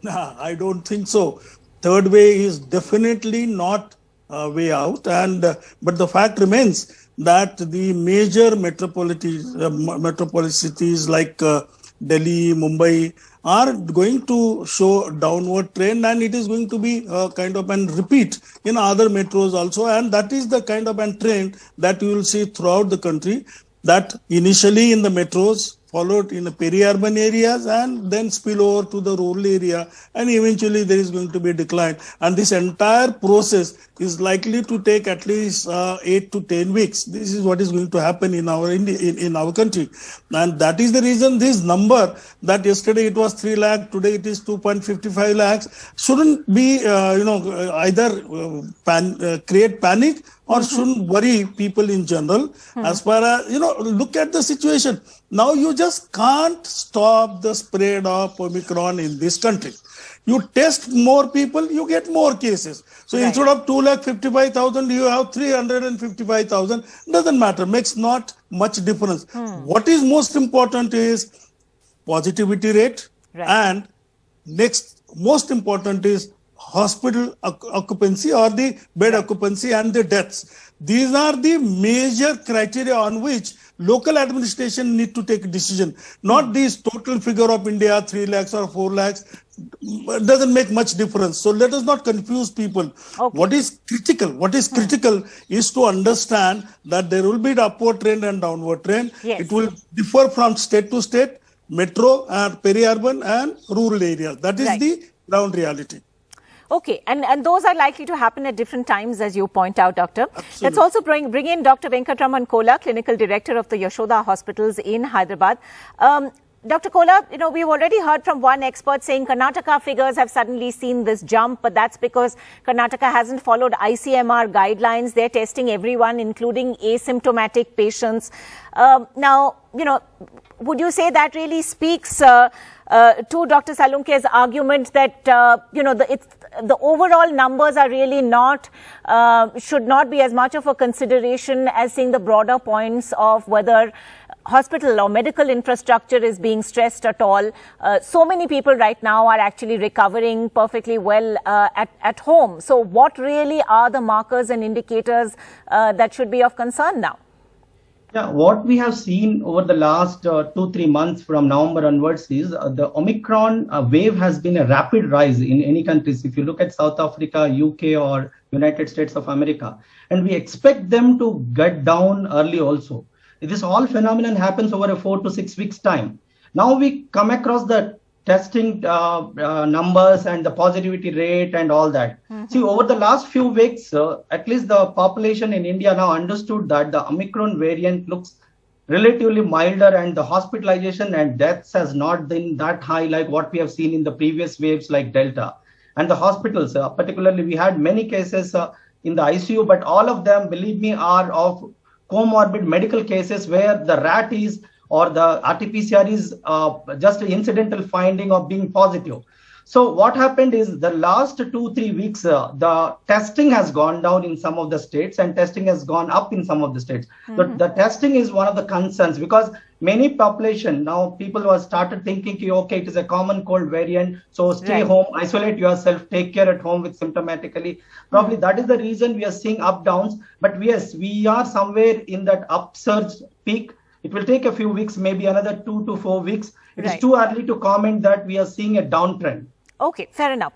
Nah, I don't think so. Third wave is definitely not way out, but the fact remains that the major metropolis cities like Delhi, Mumbai are going to show downward trend, and it is going to be kind of an repeat in other metros also. And that is the kind of an trend that you will see throughout the country, that initially in the metros, followed in the peri-urban areas, and then spill over to the rural area, and eventually there is going to be a decline. And this entire process is likely to take at least 8 to 10 weeks. This is what is going to happen in our in our country, and that is the reason this number that yesterday it was 3 lakh, today it is 2.55 lakhs, shouldn't be either create panic or shouldn't worry people in general. As far as look at the situation now, you just can't stop the spread of Omicron in this country. You test more people, you get more cases. So instead of 2,55,000, you have 355,000. Doesn't matter, makes not much difference. What is most important is positivity rate, and next most important is hospital occupancy or the bed occupancy and the deaths. These are the major criteria on which local administration need to take a decision. Not this total figure of India, 3 lakhs or 4 lakhs. Doesn't make much difference. So let us not confuse people. What is critical? What is critical is to understand that there will be the upward trend and downward trend. It will differ from state to state, metro and peri-urban and rural areas. That is the ground reality. Okay, and those are likely to happen at different times, as you point out, Doctor. Absolutely. Let's also bring in Dr. Venkatraman Kola, Clinical Director of the Yashoda Hospitals in Hyderabad. Dr. Kola, we've already heard from one expert saying Karnataka figures have suddenly seen this jump, but that's because Karnataka hasn't followed ICMR guidelines. They're testing everyone, including asymptomatic patients. Now, would you say that really speaks to Dr. Salunke's argument that, the overall numbers are really not, should not be as much of a consideration as seeing the broader points of whether hospital or medical infrastructure is being stressed at all. So many people right now are actually recovering perfectly well at home. So what really are the markers and indicators that should be of concern now? Yeah, what we have seen over the last 2-3 months from November onwards is the Omicron wave has been a rapid rise in any countries. If you look at South Africa, UK or United States of America, and we expect them to get down early also. This whole phenomenon happens over a 4 to 6 weeks time. Now we come across the testing numbers and the positivity rate and all that. See, over the last few weeks, at least the population in India now understood that the Omicron variant looks relatively milder, and the hospitalization and deaths has not been that high like what we have seen in the previous waves like Delta. And the hospitals, particularly we had many cases in the ICU, but all of them, believe me, are of comorbid medical cases where the RAT is or the RT-PCR is just an incidental finding of being positive. So what happened is the last 2-3 weeks, the testing has gone down in some of the states and testing has gone up in some of the states. The testing is one of the concerns because many population, now people who have started thinking, okay, it is a common cold variant, so stay home, isolate yourself, take care at home with symptomatically. Probably that is the reason we are seeing up downs. But yes, we are somewhere in that upsurge peak. It will take a few weeks, maybe another 2 to 4 weeks. It is too early to comment that we are seeing a downtrend. Okay, fair enough.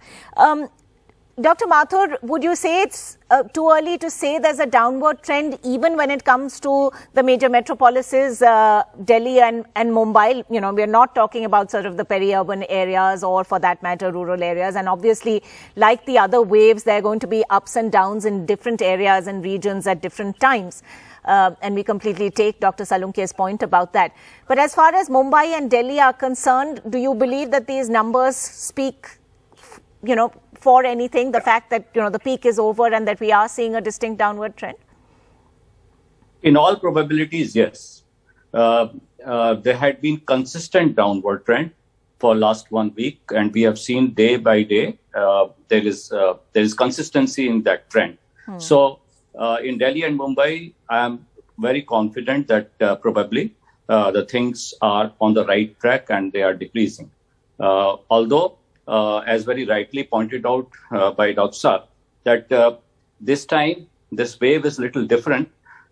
Dr. Mathur, would you say it's too early to say there's a downward trend even when it comes to the major metropolises, Delhi and Mumbai? We're not talking about sort of the peri-urban areas or for that matter, rural areas. And obviously, like the other waves, there are going to be ups and downs in different areas and regions at different times. And we completely take Dr. Salunke's point about that. But as far as Mumbai and Delhi are concerned, do you believe that these numbers speak, for anything, the fact that, the peak is over and that we are seeing a distinct downward trend? In all probabilities, yes. There had been consistent downward trend for last 1 week, and we have seen day by day there is consistency in that trend. So in Delhi and Mumbai, I am very confident that probably the things are on the right track and they are decreasing. Although, as very rightly pointed out by Dr. Saab, that this time, this wave is a little different,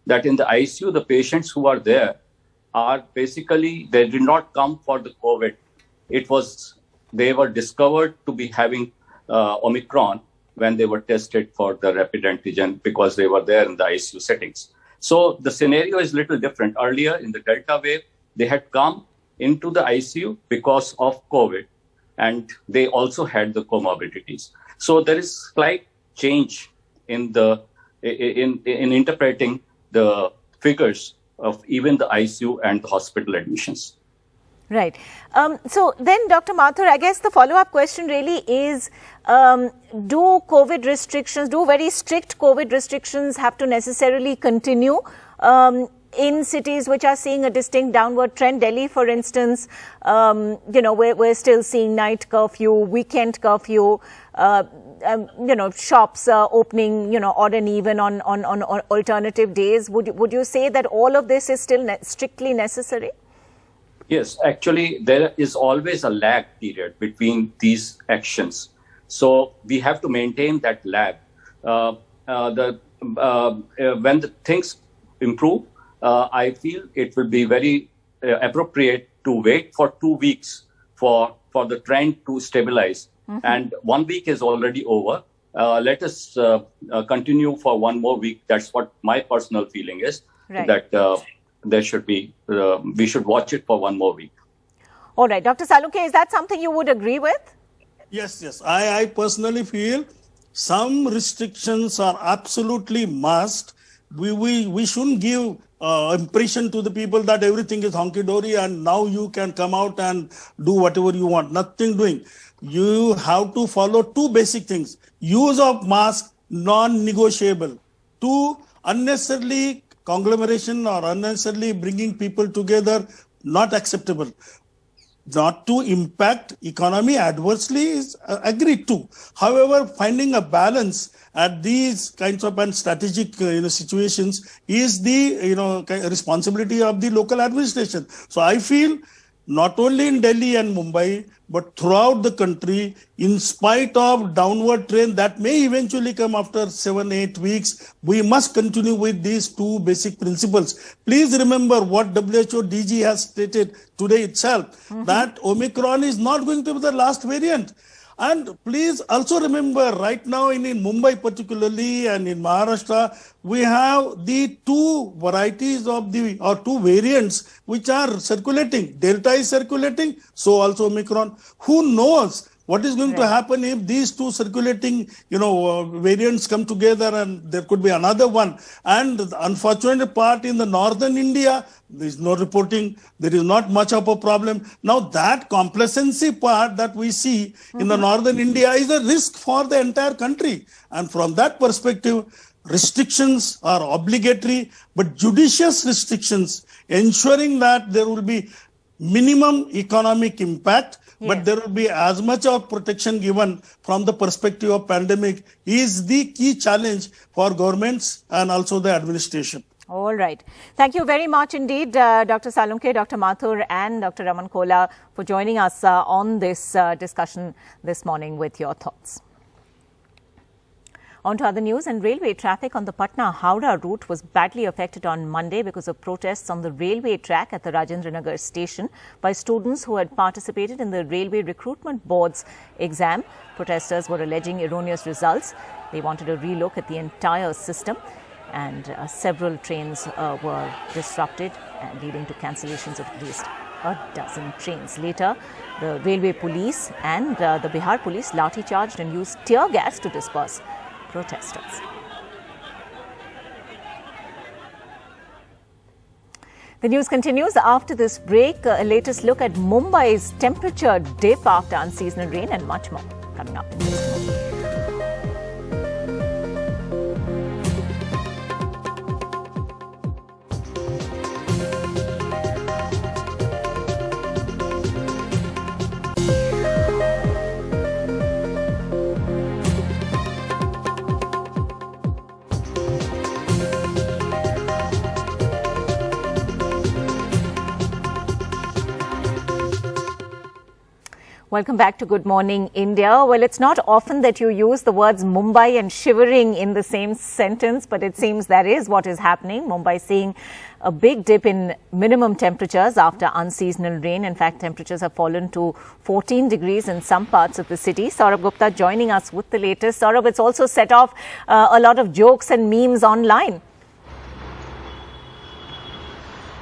that in the ICU, the patients who are there are basically, they did not come for the COVID. It was they were discovered to be having Omicron when they were tested for the rapid antigen because they were there in the ICU settings. So the scenario is a little different. Earlier in the Delta wave, they had come into the ICU because of COVID, and they also had the comorbidities. So there is slight change in the in interpreting the figures of even the ICU and the hospital admissions. Right. So then, Dr. Mathur, I guess the follow-up question really is, do COVID restrictions, do very strict COVID restrictions have to necessarily continue in cities which are seeing a distinct downward trend? Delhi, for instance, we're still seeing night curfew, weekend curfew, shops opening, odd and even on alternative days. Would you say that all of this is still strictly necessary? Yes, actually, there is always a lag period between these actions. So we have to maintain that lag. When the things improve, I feel it will be very appropriate to wait for 2 weeks for the trend to stabilize. Mm-hmm. And 1 week is already over. Let us continue for 1 more week. That's what my personal feeling is. Right. That there should be, we should watch it for 1 more week. All right. Dr. Salunke, is that something you would agree with? Yes. I personally feel some restrictions are absolutely must. We shouldn't give impression to the people that everything is honky-dory and now you can come out and do whatever you want. Nothing doing. You have to follow 2 basic things. Use of mask, non-negotiable. 2, unnecessarily conglomeration or unnecessarily bringing people together, not acceptable. Not to impact economy adversely is agreed to. However, finding a balance at these kinds of strategic situations is the responsibility of the local administration. So I feel not only in Delhi and Mumbai, but throughout the country, in spite of downward trend that may eventually come after 7-8 weeks, we must continue with these 2 basic principles. Please remember what WHO DG has stated today itself, that Omicron is not going to be the last variant. And please also remember, right now in Mumbai particularly and in Maharashtra, we have the 2 varieties of 2 variants which are circulating. Delta is circulating, so also Omicron. Who knows what is going to happen if these 2 circulating, variants come together and there could be another one. And the unfortunate part in the northern India, there is no reporting. There is not much of a problem. Now that complacency part that we see in the northern India is a risk for the entire country. And from that perspective, restrictions are obligatory, but judicious restrictions ensuring that there will be minimum economic impact, but there will be as much of protection given from the perspective of pandemic is the key challenge for governments and also the administration. All right. Thank you very much indeed, Dr. Salunke, Dr. Mathur and Dr. Raman Kola for joining us on this discussion this morning with your thoughts. On to other news, and railway traffic on the Patna-Howrah route was badly affected on Monday because of protests on the railway track at the Rajendranagar station by students who had participated in the Railway Recruitment Board's exam. Protesters were alleging erroneous results. They wanted a relook at the entire system, and several trains were disrupted, leading to cancellations of at least a dozen trains. Later, the railway police and the Bihar police lathi-charged and used tear gas to disperse protesters. The news continues after this break. A latest look at Mumbai's temperature dip after unseasonal rain and much more coming up in just a moment. Welcome back to Good Morning India. Well, it's not often that you use the words Mumbai and shivering in the same sentence, but it seems that is what is happening. Mumbai seeing a big dip in minimum temperatures after unseasonal rain. In fact, temperatures have fallen to 14 degrees in some parts of the city. Saurabh Gupta joining us with the latest. Saurabh, it's also set off a lot of jokes and memes online.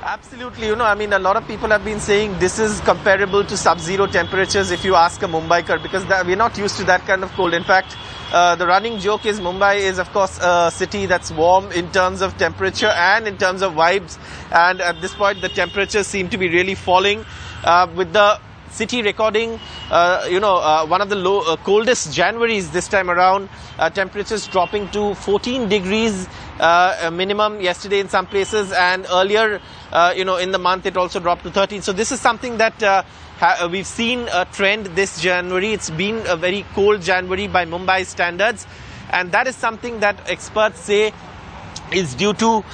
Absolutely, I mean, a lot of people have been saying this is comparable to sub-zero temperatures if you ask a Mumbaiker, because we're not used to that kind of cold. In fact, the running joke is Mumbai is, of course, a city that's warm in terms of temperature and in terms of vibes. And at this point, the temperatures seem to be really falling, with the city recording, one of the coldest Januaries this time around. Temperatures dropping to 14 degrees minimum yesterday in some places, and earlier, in the month it also dropped to 13. So this is something that we've seen a trend this January. It's been a very cold January by Mumbai standards, and that is something that experts say is due to,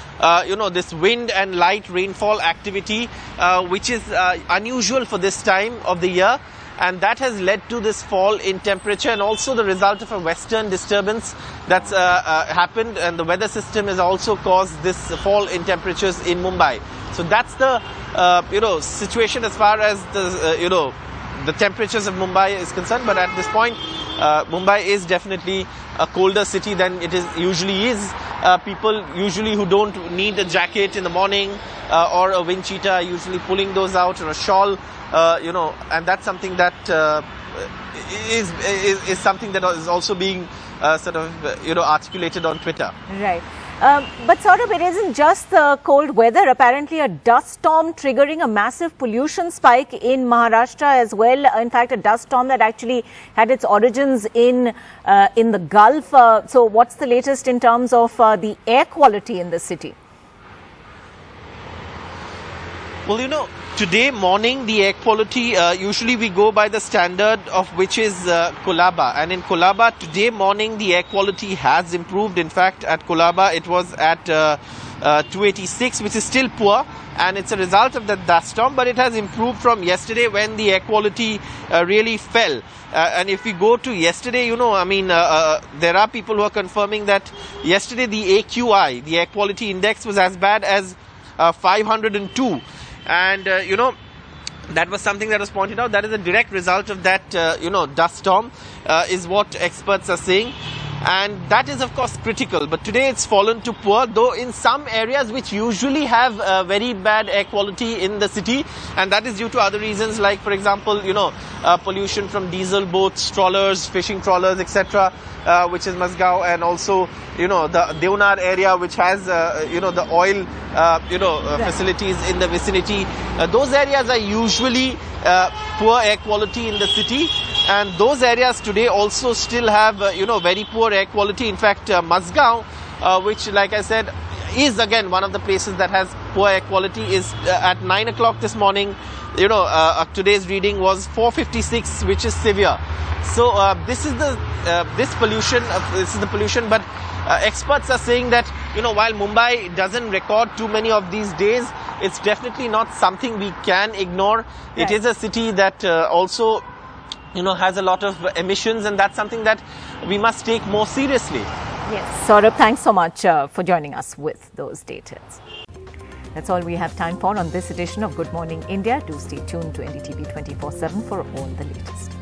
this wind and light rainfall activity, which is unusual for this time of the year. And that has led to this fall in temperature, and also the result of a western disturbance that's happened. And the weather system has also caused this fall in temperatures in Mumbai. So that's the, situation as far as the temperatures of Mumbai is concerned. But at this point, Mumbai is definitely a colder city than it usually is. People usually who don't need a jacket in the morning or a wind cheetah are usually pulling those out, or a shawl, and that's something that is something that is also being articulated on Twitter. Right. But Saurabh, it isn't just the cold weather. Apparently, a dust storm triggering a massive pollution spike in Maharashtra as well. In fact, a dust storm that actually had its origins in the Gulf. So what's the latest in terms of the air quality in the city? Well, today morning, the air quality, usually we go by the standard of which is Kolaba. And in Kolaba, today morning, the air quality has improved. In fact, at Kolaba, it was at 286, which is still poor. And it's a result of the dust storm, but it has improved from yesterday when the air quality really fell. And if we go to yesterday, there are people who are confirming that yesterday the AQI, the air quality index, was as bad as 502. And, that was something that was pointed out. That is a direct result of that, dust storm, is what experts are saying. And that is, of course, critical. But today it's fallen to poor, though in some areas which usually have very bad air quality in the city. And that is due to other reasons, like, for example, pollution from diesel boats, trawlers, fishing trawlers, etc., which is Mazgaon, and also, the Deonar area, which has, the oil, facilities in the vicinity. Those areas are usually poor air quality in the city. And those areas today also still have, very poor air quality. In fact, Mazgaon, which, like I said, is again one of the places that has poor air quality, is at 9 o'clock this morning. Today's reading was 456, which is severe. So this is the pollution. But experts are saying that, while Mumbai doesn't record too many of these days, it's definitely not something we can ignore. It is a city that also has a lot of emissions, and that's something that we must take more seriously. Yes, Saurabh, thanks so much for joining us with those details. That's all we have time for on this edition of Good Morning India. Do stay tuned to NDTV 24/7 for all the latest.